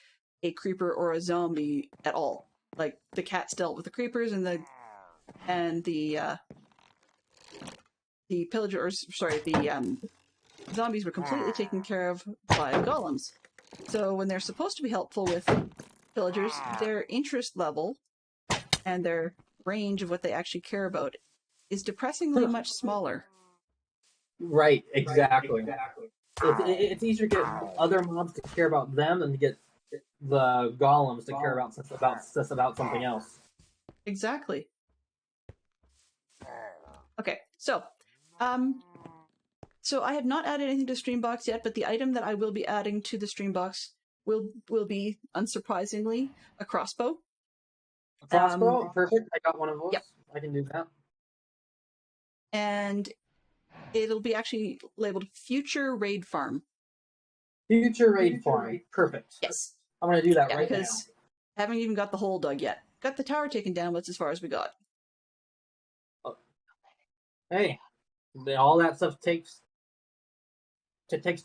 a creeper or a zombie at all. Like the cats dealt with the creepers, and the zombies were completely taken care of by golems. So when they're supposed to be helpful with villagers, their interest level and their range of what they actually care about is depressingly much smaller. Right, exactly. It's easier to get other mobs to care about them than to get the golems to care about something else. Exactly. Okay, so I have not added anything to Streambox yet, but the item that I will be adding to the Streambox will be, unsurprisingly, a crossbow. A crossbow? Perfect. I got one of those. Yep. I can do that. And it'll be actually labeled Future Raid Farm. Future Raid Farm. Perfect. Yes. I'm going to do that right now. Because I haven't even got the hole dug yet. Got the tower taken down, but that's as far as we got. Hey, all that stuff takes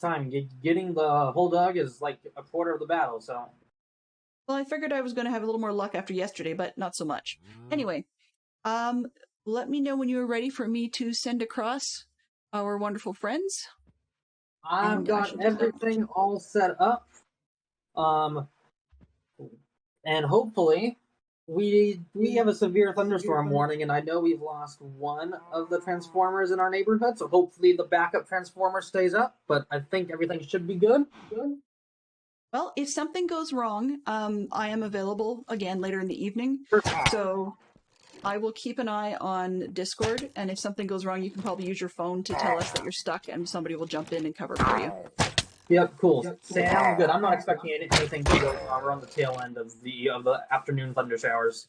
time. Getting the hole dug is like a quarter of the battle, so... Well, I figured I was going to have a little more luck after yesterday, but not so much. Anyway, let me know when you are ready for me to send across our wonderful friends. I've got everything all set up. And hopefully, we have a severe thunderstorm warning, and I know we've lost one of the transformers in our neighborhood, so hopefully the backup transformer stays up, but I think everything should be good. Well, if something goes wrong, I am available again later in the evening, so I will keep an eye on Discord, and if something goes wrong, you can probably use your phone to tell us that you're stuck, and somebody will jump in and cover for you. Yep, cool. Sounds good. I'm not expecting anything to go wrong. We're on the tail end of the afternoon thunder showers.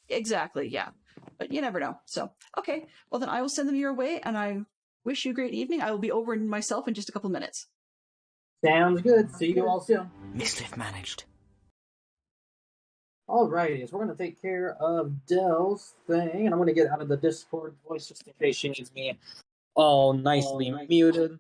Exactly, yeah. But you never know. So, okay. Well, then I will send them your way, and I wish you a great evening. I will be over myself in just a couple minutes. Sounds good. See you all soon. Mischief managed. Alrighty, so we're going to take care of Dell's thing, and I'm going to get out of the Discord voice just in case she needs me all nicely muted.